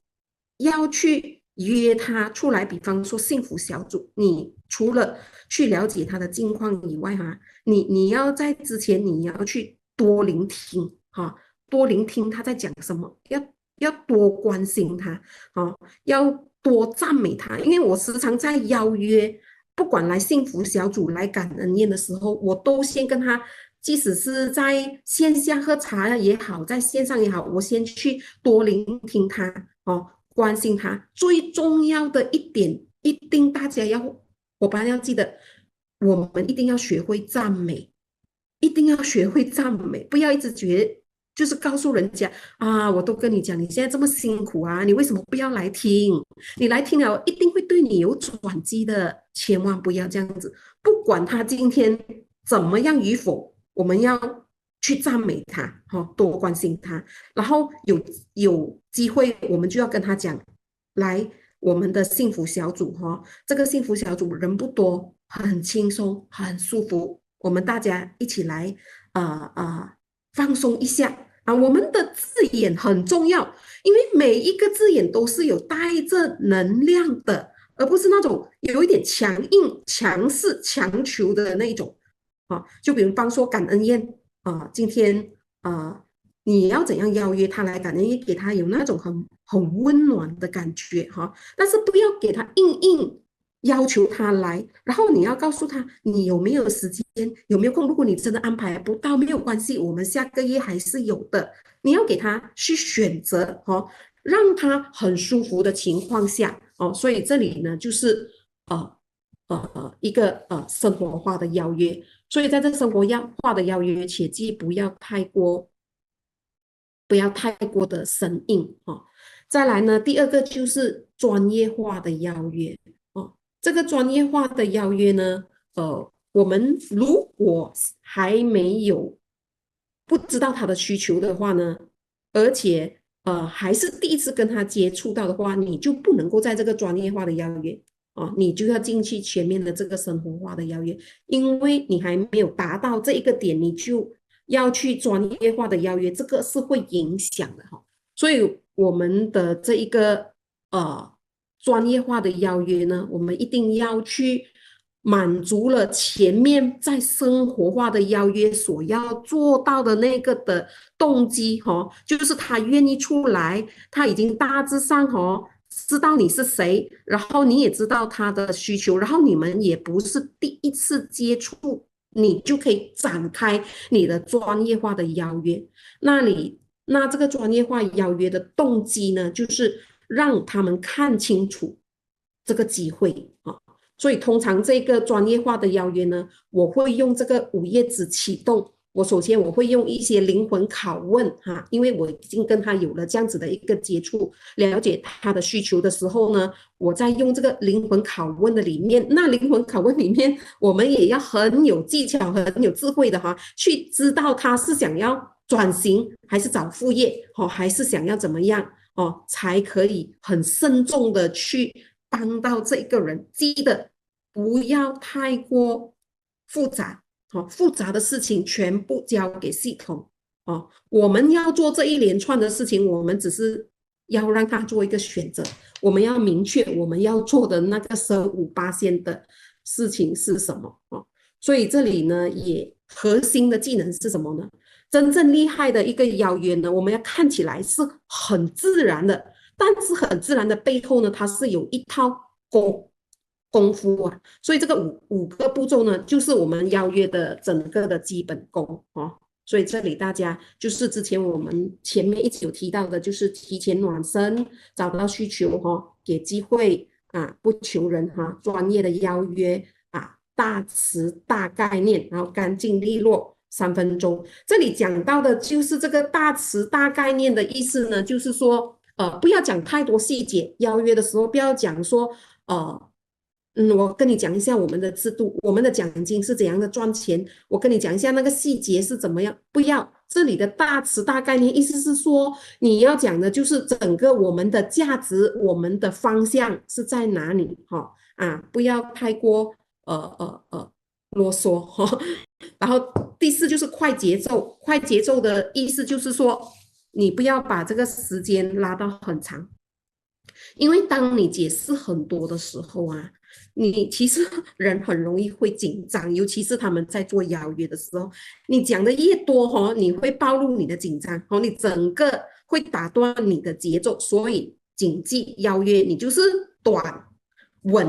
要去约他出来。比方说幸福小组，你除了去了解他的近况以外哈，你要在之前你要去多聆听哈，多聆听他在讲什么，要多关心他要多赞美他。因为我时常在邀约，不管来幸福小组来感恩宴的时候，我都先跟他，即使是在线下喝茶也好，在线上也好，我先去多聆听他关心他。最重要的一点，一定大家伙伴要记得，我们一定要学会赞美，一定要学会赞美，不要一直就是告诉人家啊，我都跟你讲，你现在这么辛苦啊，你为什么不要来听？你来听了，一定会对你有转机的，千万不要这样子。不管他今天怎么样与否，我们要去赞美他，多关心他，然后有机会，我们就要跟他讲，来我们的幸福小组这个幸福小组人不多，很轻松，很舒服，我们大家一起来放松一下啊。我们的字眼很重要，因为每一个字眼都是有带着能量的，而不是那种有一点强硬、强势、强求的那种就比方说感恩宴今天你要怎样邀约他来感恩宴，给他有那种很温暖的感觉但是不要给他硬要求他来，然后你要告诉他你有没有时间，有没有空。如果你真的安排不到，没有关系，我们下个月还是有的。你要给他去选择让他很舒服的情况下所以这里呢就是一个生活化的邀约。所以在这生活化的邀约，切记不要太过的生硬再来呢，第二个就是专业化的邀约这个专业化的邀约呢，我们如果还没有不知道他的需求的话呢，而且还是第一次跟他接触到的话，你就不能够在这个专业化的邀约你就要进去前面的这个生活化的邀约。因为你还没有达到这一个点，你就要去专业化的邀约，这个是会影响的所以我们的这一个专业化的邀约呢，我们一定要去满足了前面在生活化的邀约所要做到的那个的动机就是他愿意出来，他已经大致上知道你是谁，然后你也知道他的需求，然后你们也不是第一次接触，你就可以展开你的专业化的邀约。那这个专业化邀约的动机呢，就是让他们看清楚这个机会所以通常这个专业化的邀约呢，我会用这个5页纸启动。首先我会用一些灵魂拷问因为我已经跟他有了这样子的一个接触，了解他的需求的时候呢，我在用这个灵魂拷问的里面，那灵魂拷问里面我们也要很有技巧、很有智慧的去知道他是想要转型还是找副业还是想要怎么样才可以很慎重的去帮到这个人。记得不要太过复杂复杂的事情全部交给系统我们要做这一连串的事情，我们只是要让他做一个选择，我们要明确我们要做的那个15%的事情是什么所以这里呢，也核心的技能是什么呢？真正厉害的一个邀约呢，我们要看起来是很自然的，但是很自然的背后呢，它是有一套功夫所以这个五个步骤呢，就是我们邀约的整个的基本功所以这里大家就是之前我们前面一直有提到的，就是提前暖身，找到需求给机会不求人专业的邀约大词大概念，然后干净利落3分钟。这里讲到的就是这个大词大概念的意思呢，就是说不要讲太多细节，邀约的时候不要讲说我跟你讲一下我们的制度，我们的奖金是怎样的赚钱，我跟你讲一下那个细节是怎么样，不要这里的大词大概念，意思是说你要讲的就是整个我们的价值，我们的方向是在哪里哈不要太过啰嗦哈。然后第四就是快节奏，快节奏的意思就是说你不要把这个时间拉到很长，因为当你解释很多的时候啊，你其实人很容易会紧张，尤其是他们在做邀约的时候，你讲的越多你会暴露你的紧张你整个会打断你的节奏，所以谨记邀约，你就是短稳，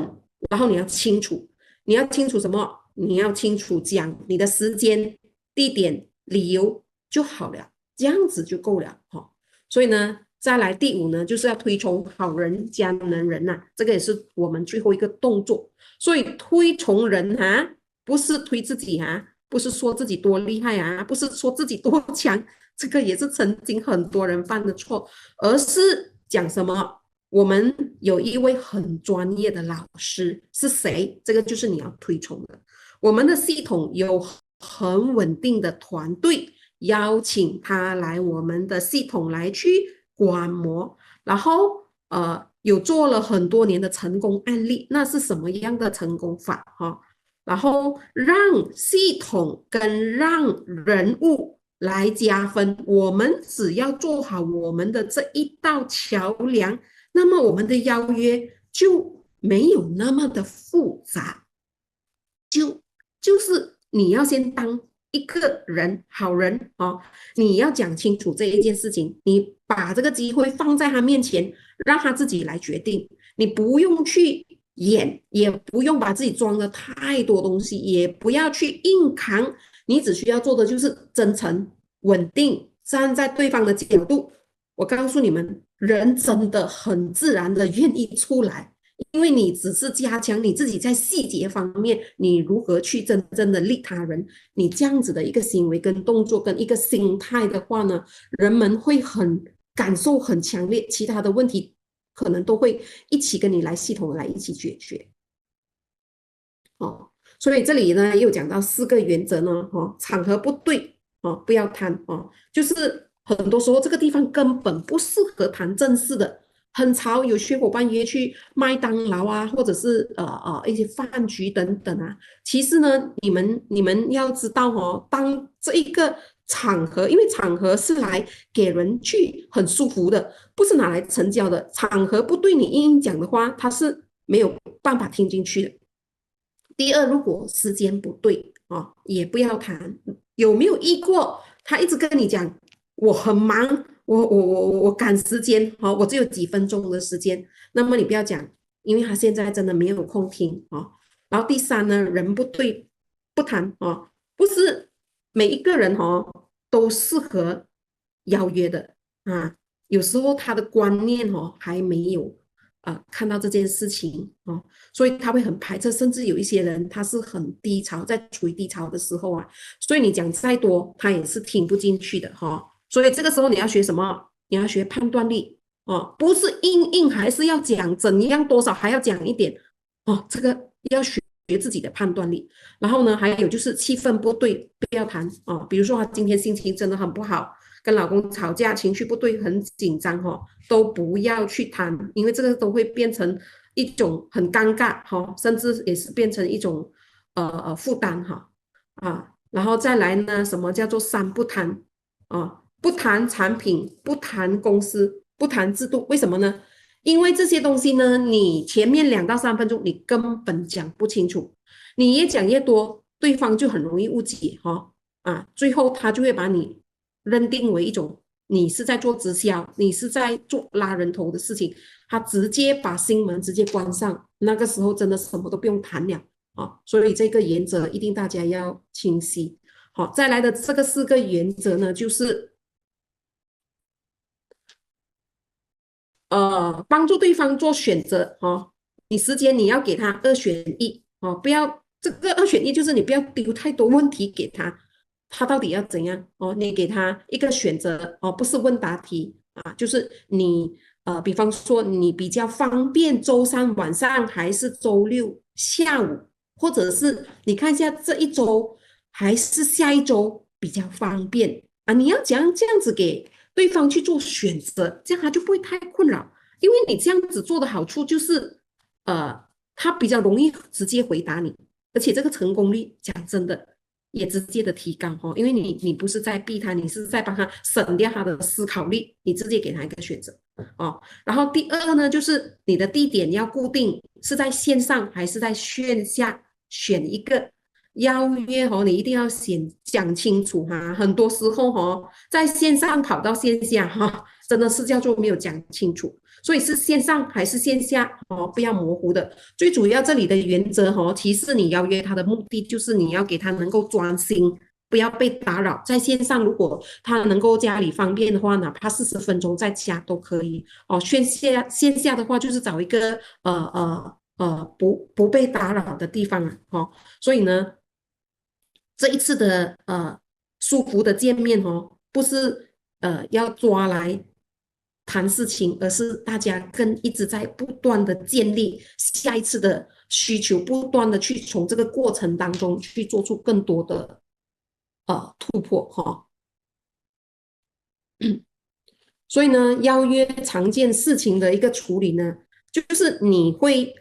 然后你要清楚，你要清楚什么？你要清楚讲你的时间、地点、理由就好了，这样子就够了所以呢，再来第五呢，就是要推崇好人加能人这个也是我们最后一个动作。所以推崇人不是推自己不是说自己多厉害不是说自己多强，这个也是曾经很多人犯的错，而是讲什么？我们有一位很专业的老师是谁？这个就是你要推崇的。我们的系统有很稳定的团队，邀请他来我们的系统来去观摩，然后有做了很多年的成功案例，那是什么样的成功法然后让系统跟让人物来加分，我们只要做好我们的这一道桥梁，那么我们的邀约就没有那么的复杂，就是你要先当一个人好人你要讲清楚这一件事情，你把这个机会放在他面前，让他自己来决定，你不用去演，也不用把自己装的太多东西，也不要去硬扛，你只需要做的就是真诚、稳定，站在对方的角度。我告诉你们，人真的很自然的愿意出来，因为你只是加强你自己在细节方面，你如何去真正的利他人，你这样子的一个行为跟动作跟一个心态的话呢，人们会很感受很强烈，其他的问题可能都会一起跟你来系统来一起解决所以这里呢又讲到4个原则呢场合不对不要谈就是很多时候这个地方根本不适合谈正事的，很潮，有些伙伴约去麦当劳或者是一些饭局等等其实呢，你们要知道当这一个场合，因为场合是来给人去很舒服的，不是拿来成交的。场合不对你硬讲的话，他是没有办法听进去的。第二，如果时间不对也不要谈。有没有遇过他一直跟你讲我很忙，我赶时间我只有几分钟的时间，那么你不要讲，因为他现在真的没有空听然后第三呢，人不对不谈不是每一个人都适合邀约的有时候他的观念还没有看到这件事情所以他会很排斥，甚至有一些人他是很低潮，在处于低潮的时候所以你讲再多他也是听不进去的所以这个时候你要学什么？你要学判断力不是硬还是要讲怎样多少还要讲一点这个要学自己的判断力。然后呢，还有就是气氛不对不要谈比如说他今天心情真的很不好，跟老公吵架，情绪不对，很紧张都不要去谈，因为这个都会变成一种很尴尬甚至也是变成一种负担然后再来呢，什么叫做三不谈不谈产品，不谈公司，不谈制度，为什么呢？因为这些东西呢，你前面2到3分钟你根本讲不清楚，你越讲越多，对方就很容易误解最后他就会把你认定为一种你是在做直销，你是在做拉人头的事情，他直接把心门直接关上，那个时候真的什么都不用谈了所以这个原则一定大家要清晰再来的这个4个原则呢，就是帮助对方做选择你时间你要给他2选1不要这个2选1就是你不要丢太多问题给他，他到底要怎样你给他一个选择不是问答题就是你比方说你比较方便周3晚上还是周6下午，或者是你看一下这一周还是下一周比较方便啊，你要这样子给对方去做选择，这样他就不会太困扰，因为你这样子做的好处就是，他比较容易直接回答你，而且这个成功率讲真的也直接的提高哦，因为你不是在逼他，你是在帮他省掉他的思考力，你直接给他一个选择哦。然后第二呢，就是你的地点要固定，是在线上还是在线下，选一个。邀约哦，你一定要先讲清楚哈。很多时候哦，在线上跑到线下哈，真的是叫做没有讲清楚。所以是线上还是线下哦，不要模糊的。最主要这里的原则哦，其实你邀约他的目的就是你要给他能够专心，不要被打扰。在线上如果他能够家里方便的话，哪怕40分钟在家都可以哦。线下的话就是找一个不被打扰的地方啊，哦。所以呢，这一次的舒服的见面哦，不是要抓来谈事情，而是大家更一直在不断的建立下一次的需求，不断的去从这个过程当中去做出更多的突破哈、哦。所以呢，邀约常见事情的一个处理呢，就是你会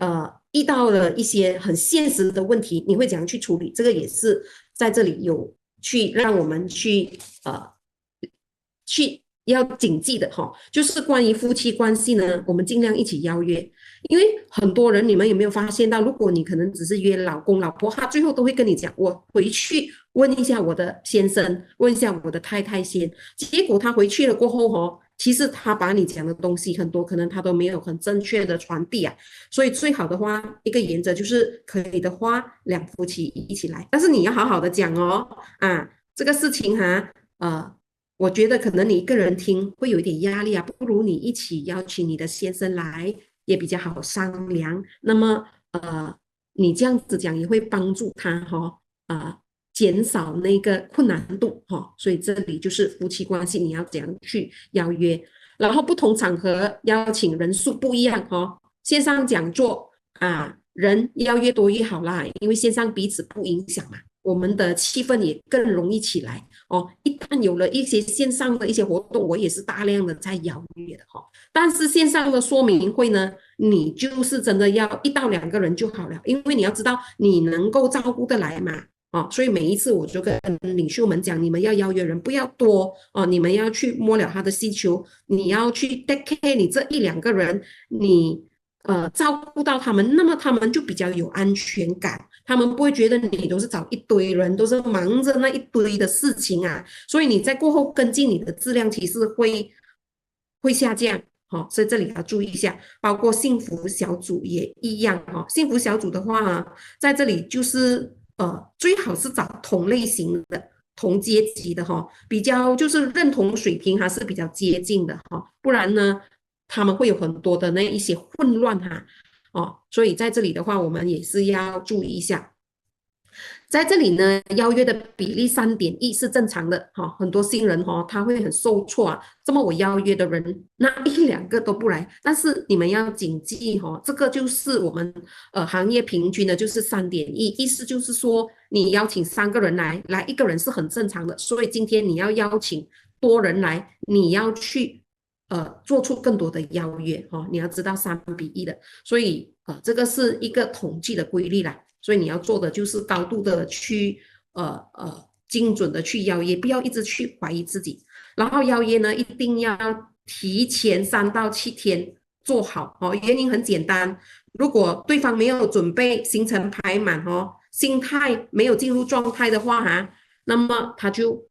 遇到了一些很现实的问题，你会怎样去处理？这个也是在这里有去让我们去要谨记的哈，就是关于夫妻关系呢，我们尽量一起邀约，因为很多人你们有没有发现到，如果你可能只是约老公老婆，他最后都会跟你讲，我回去问一下我的先生，问一下我的太太先，结果他回去了过后哦。其实他把你讲的东西很多，可能他都没有很正确的传递啊，所以最好的话，一个原则就是可以的话，两夫妻一起来，但是你要好好的讲哦，这个事情哈，我觉得可能你一个人听会有一点压力啊，不如你一起邀请你的先生来，也比较好商量。那么你这样子讲也会帮助他哈、减少那个困难度哈、所以这里就是夫妻关系你要怎样去邀约，然后不同场合邀请人数不一样哈、线上讲座人邀约多越好啦，因为线上彼此不影响嘛。我们的气氛也更容易起来哦。一旦有了一些线上的一些活动，我也是大量的在邀约的哈。但是线上的说明会呢，你就是真的要1到2个人就好了，因为你要知道你能够照顾得来嘛。所以每一次我就跟领袖们讲，你们要邀约人不要多哦，你们要去摸了他的需求，你要去 take care 你这1、2个人，你照顾到他们，那么他们就比较有安全感，他们不会觉得你都是找一堆人，都是忙着那一堆的事情啊，所以你在过后跟进你的质量其实会下降。所以这里要注意一下，包括幸福小组也一样幸福小组的话，在这里就是最好是找同类型的、同阶级的比较就是认同水平还是比较接近的不然呢，他们会有很多的那一些混乱所以在这里的话，我们也是要注意一下。在这里呢，邀约的比例3.1是正常的很多新人他会很受挫这么我邀约的人那1、2个都不来，但是你们要谨记这个就是我们行业平均的就是3.1，意思就是说你邀请3个人来1个人是很正常的，所以今天你要邀请多人来，你要去做出更多的邀约你要知道3:1的，所以这个是一个统计的规律啦。所以你要做的就是高度的去精准的去邀约，不要一直去怀疑自己。然后邀约呢，一定要提前3到7天做好原因很简单，如果对方没有准备，行程排满心态没有进入状态的话那么他就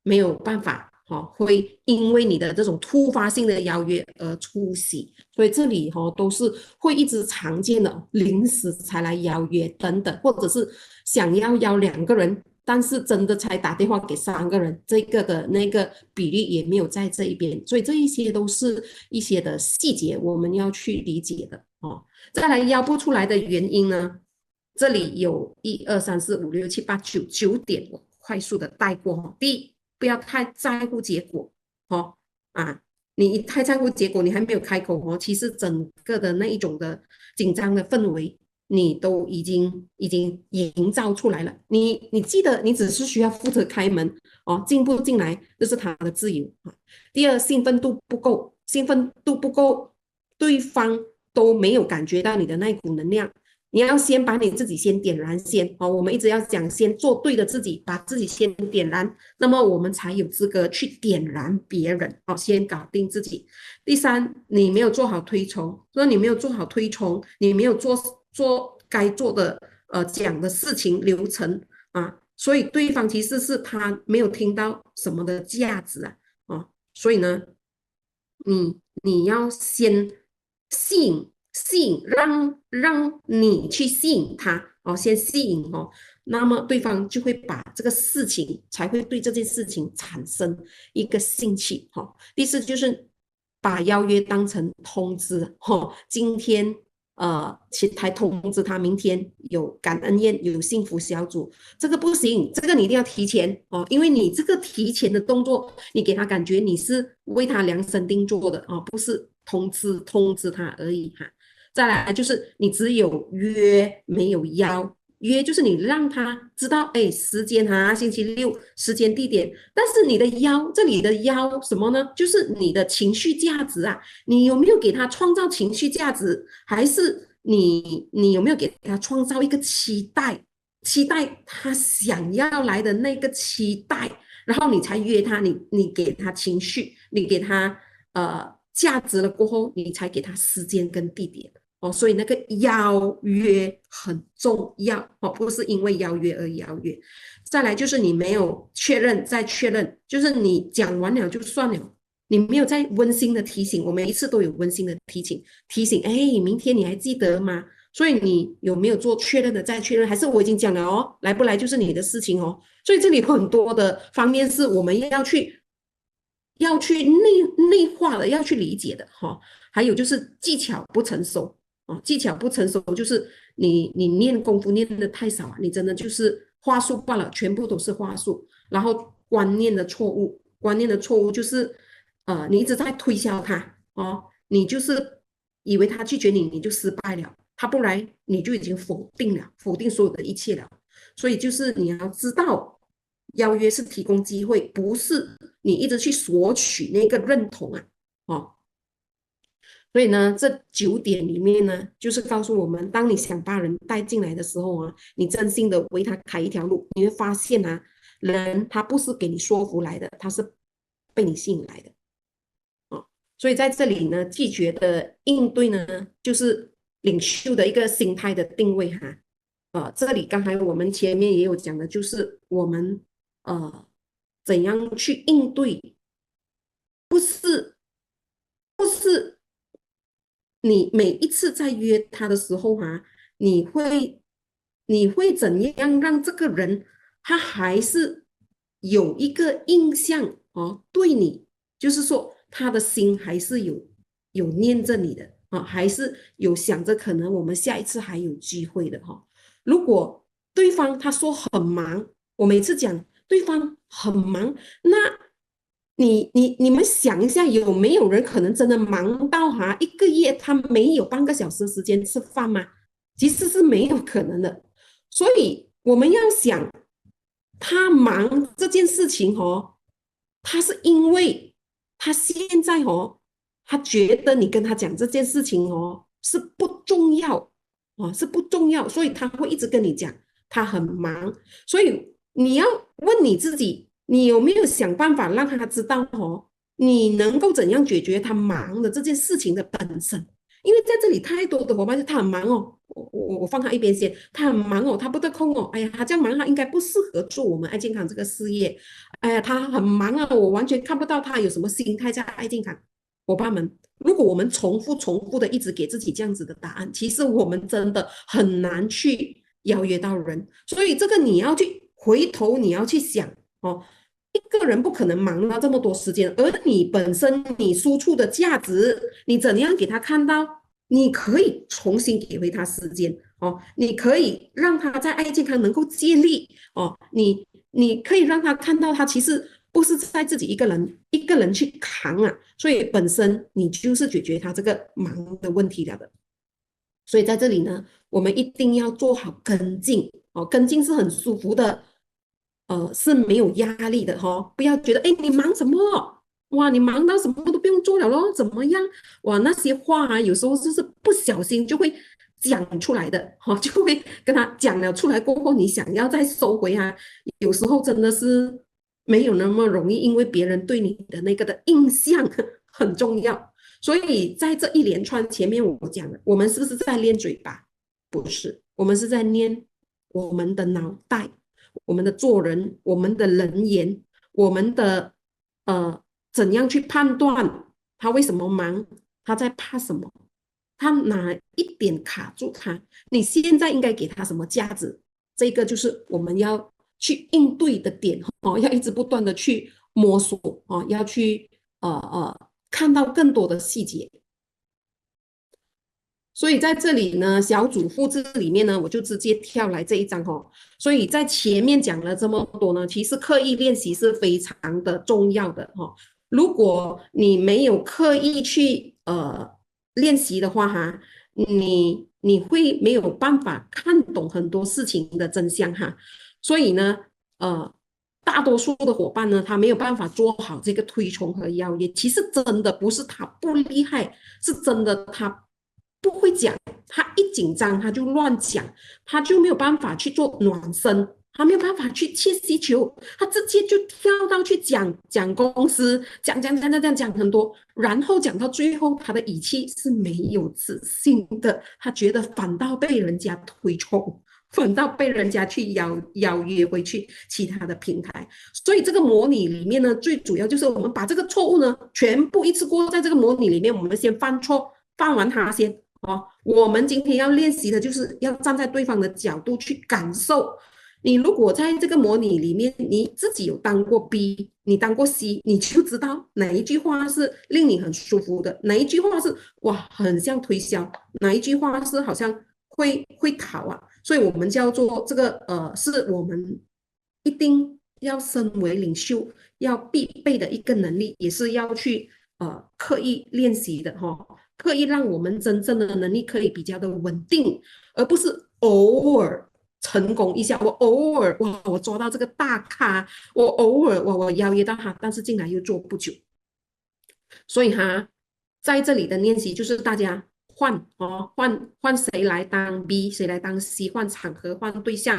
没有办法会因为你的这种突发性的邀约而出席，所以这里都是会一直常见的临时才来邀约等等，或者是想要邀2个人，但是真的才打电话给3个人，这个的那个比例也没有在这一边，所以这一些都是一些的细节我们要去理解的再来邀不出来的原因呢，这里有1、2、3、4、5、6、7、8、9点，我快速的带过第一，不要太在乎结果你太在乎结果，你还没有开口其实整个的那一种的紧张的氛围你都已经营造出来了。你记得，你只是需要负责开门哦，进不进来这是他的自由啊。第二，兴奋度不够，兴奋度不够，对方都没有感觉到你的那股能量。你要先把你自己先点燃先哦，我们一直要讲先做对的自己，把自己先点燃，那么我们才有资格去点燃别人哦，先搞定自己。第三，你没有做好推崇，说你没有做好推崇，你没有做该做的讲的事情流程啊，所以对方其实是他没有听到什么的价值啊，哦，所以呢，你要先吸引，让你去吸引他哦，先吸引哦，那么对方就会把这个事情才会对这件事情产生一个兴趣哈、哦。第四就是把邀约当成通知哈、哦，今天才通知他明天有感恩宴，有幸福小组，这个不行，这个你一定要提前哦，因为你这个提前的动作，你给他感觉你是为他量身定做的哦，不是通知他而已哈。再来就是你只有约没有邀，约就是你让他知道，哎，时间哈，星期六时间地点，但是你的邀这里的邀什么呢？就是你的情绪价值啊，你有没有给他创造情绪价值，还是你有没有给他创造一个期待？期待他想要来的那个期待，然后你才约他，你给他情绪，你给他价值了过后，你才给他时间跟地点哦。所以那个邀约很重要哦，不是因为邀约而邀约。再来就是你没有确认再确认，就是你讲完了就算了。你没有再温馨的提醒，我每一次都有温馨的提醒，哎，明天你还记得吗？所以你有没有做确认的再确认？还是我已经讲了哦，来不来就是你的事情哦。所以这里有很多的方面是我们要去内化的，要去理解的哈、哦。还有就是技巧不成熟哦，技巧不成熟就是你练功夫练的太少啊，你真的就是话术罢了，全部都是话术，然后观念的错误就是你一直在推销他哦，你就是以为他拒绝你，你就失败了，他不来你就已经否定所有的一切了。所以就是你要知道，邀约是提供机会，不是你一直去索取那个认同啊，哦。所以呢，这9点里面呢，就是告诉我们，当你想把人带进来的时候啊，你真心的为他开一条路，你会发现啊，人他不是给你说服来的，他是被你吸引来的。哦，所以在这里呢，拒绝的应对呢，就是领袖的一个心态的定位哈。这里刚才我们前面也有讲的，就是我们怎样去应对，不是你每一次在约他的时候啊，你会你会怎样让这个人他还是有一个印象哦，对你就是说他的心还是有念着你的啊，还是有想着可能我们下一次还有机会的哈、哦。如果对方他说很忙，我每次讲对方很忙，那你们想一下，有没有人可能真的忙到一个月他没有半个小时时间吃饭吗？其实是没有可能的。所以我们要想，他忙这件事情哦，他是因为他现在哦，他觉得你跟他讲这件事情哦是不重要哦，是不重要，所以他会一直跟你讲他很忙。所以你要问你自己，你有没有想办法让他知道哦，你能够怎样解决他忙的这件事情的本身？因为在这里太多的伙伴，他很忙哦，我放他一边先，他很忙哦，他不得空哦，哎呀，他这样忙，他应该不适合做我们爱健康这个事业，哎呀，他很忙啊，我完全看不到他有什么心态在爱健康。伙伴们，如果我们重复的一直给自己这样子的答案，其实我们真的很难去邀约到人，所以这个你要去回头，你要去想哦，一个人不可能忙到这么多时间，而你本身你输出的价值，你怎样给他看到？你可以重新给回他时间哦，你可以让他在爱健康能够借力哦，你可以让他看到他其实不是在自己一个人去扛啊，所以本身你就是解决他这个忙的问题了的。所以在这里呢，我们一定要做好跟进哦，跟进是很舒服的，是没有压力的哦，不要觉得哎你忙什么？哇，你忙到什么都不用做了咯，怎么样？哇，那些话啊，有时候就是不小心就会讲出来的，哈、就会跟他讲了出来过后，你想要再收回啊，有时候真的是没有那么容易，因为别人对你的那个的印象很重要。所以在这一连串前面我讲了，我们是不是在练嘴巴？不是，我们是在练我们的脑袋，我们的做人，我们的人言，我们的怎样去判断他为什么忙，他在怕什么，他哪一点卡住他，你现在应该给他什么价值？这个就是我们要去应对的点哦，要一直不断的去摸索哦，要去看到更多的细节。所以在这里呢，小组复制里面呢，我就直接跳来这一章哦。所以在前面讲了这么多呢，其实刻意练习是非常的重要的哈。如果你没有刻意去练习的话哈，你会没有办法看懂很多事情的真相哈。所以呢，呃，大多数的伙伴呢，他没有办法做好这个推崇和邀约。其实真的不是他不厉害，是真的他不会讲，他一紧张他就乱讲，他就没有办法去做暖身，他没有办法去切需求，他直接就跳到去讲公司，讲很多，然后讲到最后，他的语气是没有自信的，他觉得反倒被人家推崇。反倒被人家去邀约回去其他的平台，所以这个模拟里面呢，最主要就是我们把这个错误呢，全部一次过在这个模拟里面，我们先犯错，犯完它先，哦，我们今天要练习的就是要站在对方的角度去感受。你如果在这个模拟里面，你自己有当过 B，你当过 C，你就知道哪一句话是令你很舒服的，哪一句话是哇很像推销，哪一句话是好像会考啊。所以我们叫做这个是我们一定要身为领袖要必备的一个能力，也是要去刻意练习的哈、哦。刻意让我们真正的能力可以比较的稳定，而不是偶尔成功一下。我偶尔哇，我抓到这个大咖，我偶尔我邀约到他，但是进来又做不久。所以哈，在这里的练习就是大家换哦，换谁来当 B，谁来当 C，换场合，换对象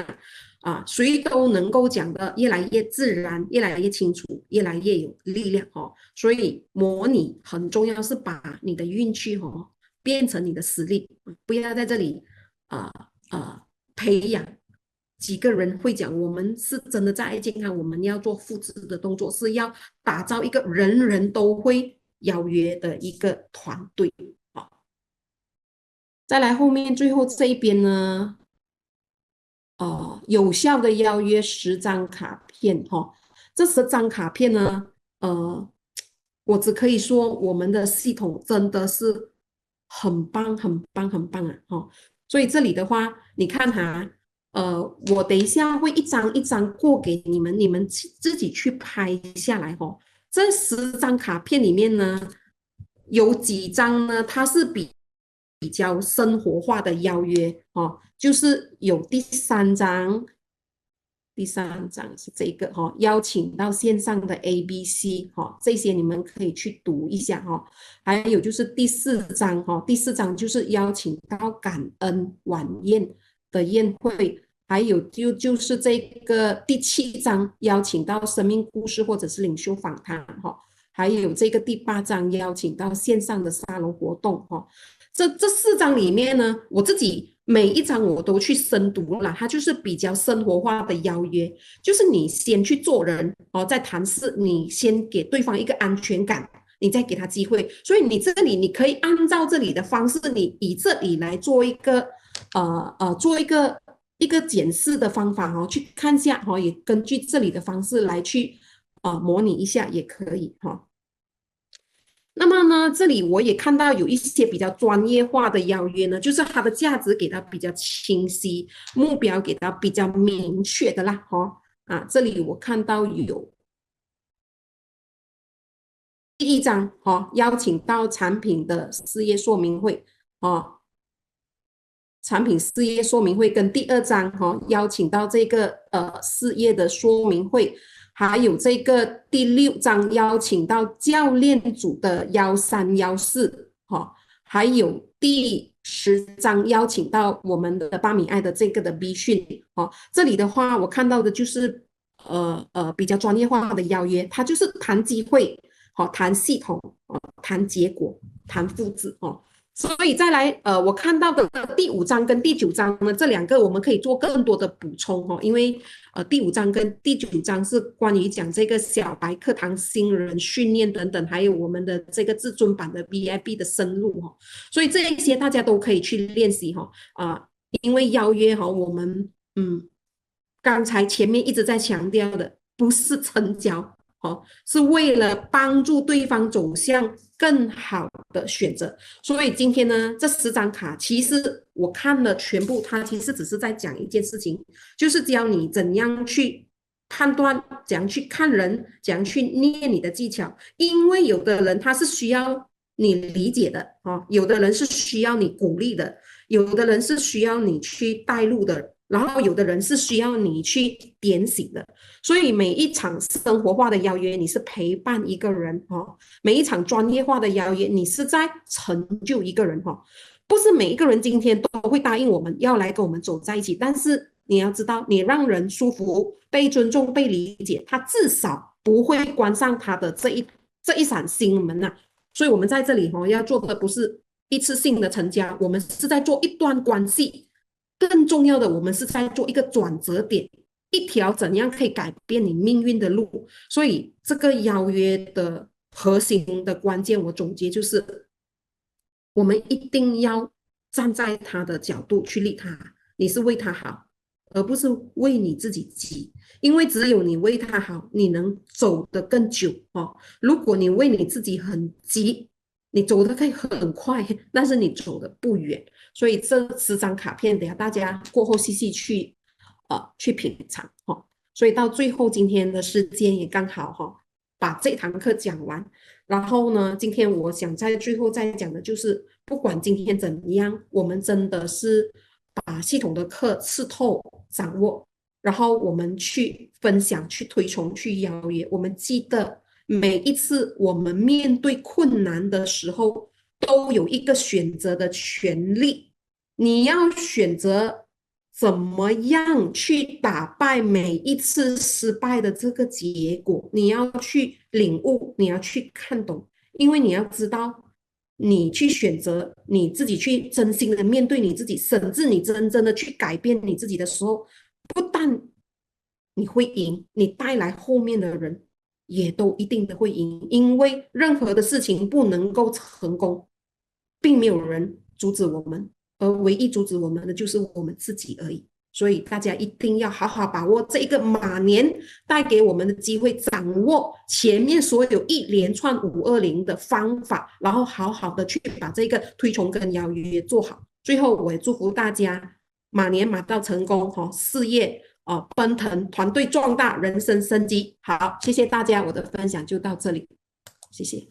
啊，谁都能够讲的越来越自然，越来越清楚，越来越有力量哦。所以模拟很重要，是把你的运气哦变成你的实力，不要在这里啊培养。几个人会讲，我们是真的在爱健康，我们要做复制的动作，是要打造一个人人都会邀约的一个团队。好，再来后面最后这一边呢，有效的邀约10张卡片哈、哦，这10张卡片呢，我只可以说我们的系统真的是很棒、很棒、很棒啊！哈、哦，所以这里的话，你看哈，我等一下会一张一张过给你们，你们自己去拍下来哈、哦。这10张卡片里面呢，有几张呢？它是比较生活化的邀约哦，就是有第三章是这个哈、哦，邀请到线上的 ABC 哈、哦，这些你们可以去读一下哈、哦。还有就是第4章哈、哦，第4章就是邀请到感恩晚宴的宴会，还有就是这个第7章邀请到生命故事或者是领袖访谈哈、哦，还有这个第8章邀请到线上的沙龙活动哈、哦。这4章里面呢，我自己每一章我都去深读了，它就是比较生活化的邀约，就是你先去做人哦，再谈事，你先给对方一个安全感，你再给他机会。所以你这里你可以按照这里的方式，你以这里来做一个做一个检视的方法哦，去看一下哦，也根据这里的方式来去模拟一下也可以哈、哦。那么呢，这里我也看到有一些比较专业化的邀约呢，就是它的价值给它比较清晰，目标给它比较明确的啦，哦，啊，这里我看到有第1章，哦，邀请到产品的事业说明会，哦，产品事业说明会跟第二章邀请到这个事业的说明会，还有这个第六章邀请到教练组的1314还有第10章邀请到我们的巴米爱的这个的 B 训这里的话我看到的就是比较专业化的邀约，它就是谈机会谈系统谈结果谈复制所以再来，我看到的第5章跟第9章呢，这2个我们可以做更多的补充因为第5章跟第9章是关于讲这个小白课堂新人训练等等，还有我们的这个至尊版的 BIP 的深入所以这一些大家都可以去练习因为邀约我们刚才前面一直在强调的，不是成交是为了帮助对方走向更好的选择。所以今天呢，这10张卡其实我看了全部，它其实只是在讲一件事情，就是教你怎样去判断，怎样去看人，怎样去练你的技巧。因为有的人他是需要你理解的有的人是需要你鼓励的，有的人是需要你去带路的，然后有的人是需要你去点醒的。所以每一场生活化的邀约，你是陪伴一个人每一场专业化的邀约，你是在成就一个人不是每一个人今天都会答应我们要来跟我们走在一起，但是你要知道，你让人舒服、被尊重、被理解，他至少不会关上他的这一扇心门所以我们在这里要做的不是一次性的成交，我们是在做一段关系。更重要的，我们是在做一个转折点，一条怎样可以改变你命运的路。所以这个邀约的核心的关键，我总结就是，我们一定要站在他的角度去利他，你是为他好，而不是为你自己急。因为只有你为他好，你能走得更久如果你为你自己很急，你走得可以很快，但是你走得不远。所以这10张卡片，等下大家过后细细去品尝所以到最后今天的时间也刚好把这堂课讲完。然后呢，今天我想在最后再讲的就是，不管今天怎么样，我们真的是把系统的课吃透掌握，然后我们去分享、去推崇、去邀约。我们记得每一次我们面对困难的时候，都有一个选择的权利。你要选择怎么样去打败每一次失败的这个结果，你要去领悟，你要去看懂，因为你要知道，你去选择你自己去真心的面对你自己，甚至你真正的去改变你自己的时候，不但你会赢，你带来后面的人也都一定的会赢，因为任何的事情不能够成功，并没有人阻止我们，而唯一阻止我们的就是我们自己而已。所以大家一定要好好把握这一个马年带给我们的机会，掌握前面所有一连串520的方法，然后好好的去把这个推崇跟邀约做好。最后我也祝福大家马年马到成功事业奔腾，团队壮大，人生升级。好，谢谢大家，我的分享就到这里，谢谢。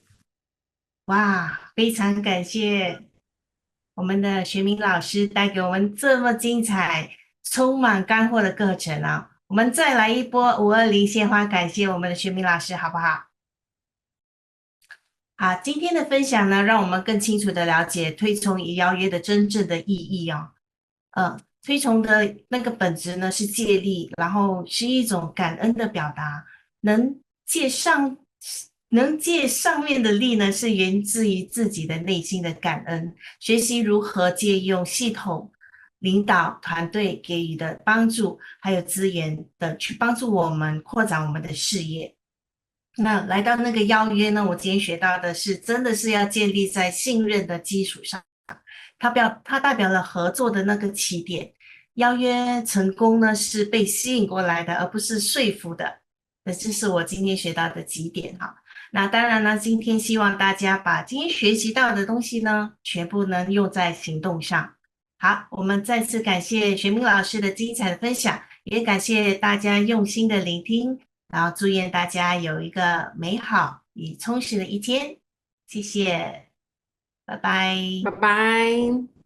哇，非常感谢我们的学明老师带给我们这么精彩、充满干货的课程我们再来一波520鲜花，感谢我们的学明老师，好不好？好，今天的分享呢，让我们更清楚的了解推崇与邀约的真正的意义推崇的那个本质呢是借力，然后是一种感恩的表达，能借上面的力呢，是源自于自己的内心的感恩，学习如何借用系统领导团队给予的帮助，还有资源的去帮助我们扩展我们的事业。那来到那个邀约呢，我今天学到的是，真的是要建立在信任的基础上。它代表了合作的那个起点。邀约成功呢，是被吸引过来的，而不是说服的。这是我今天学到的几点那当然呢，今天希望大家把今天学习到的东西呢，全部能用在行动上。好，我们再次感谢学明老师的精彩的分享，也感谢大家用心的聆听，然后祝愿大家有一个美好与充实的一天。谢谢，拜拜。拜拜。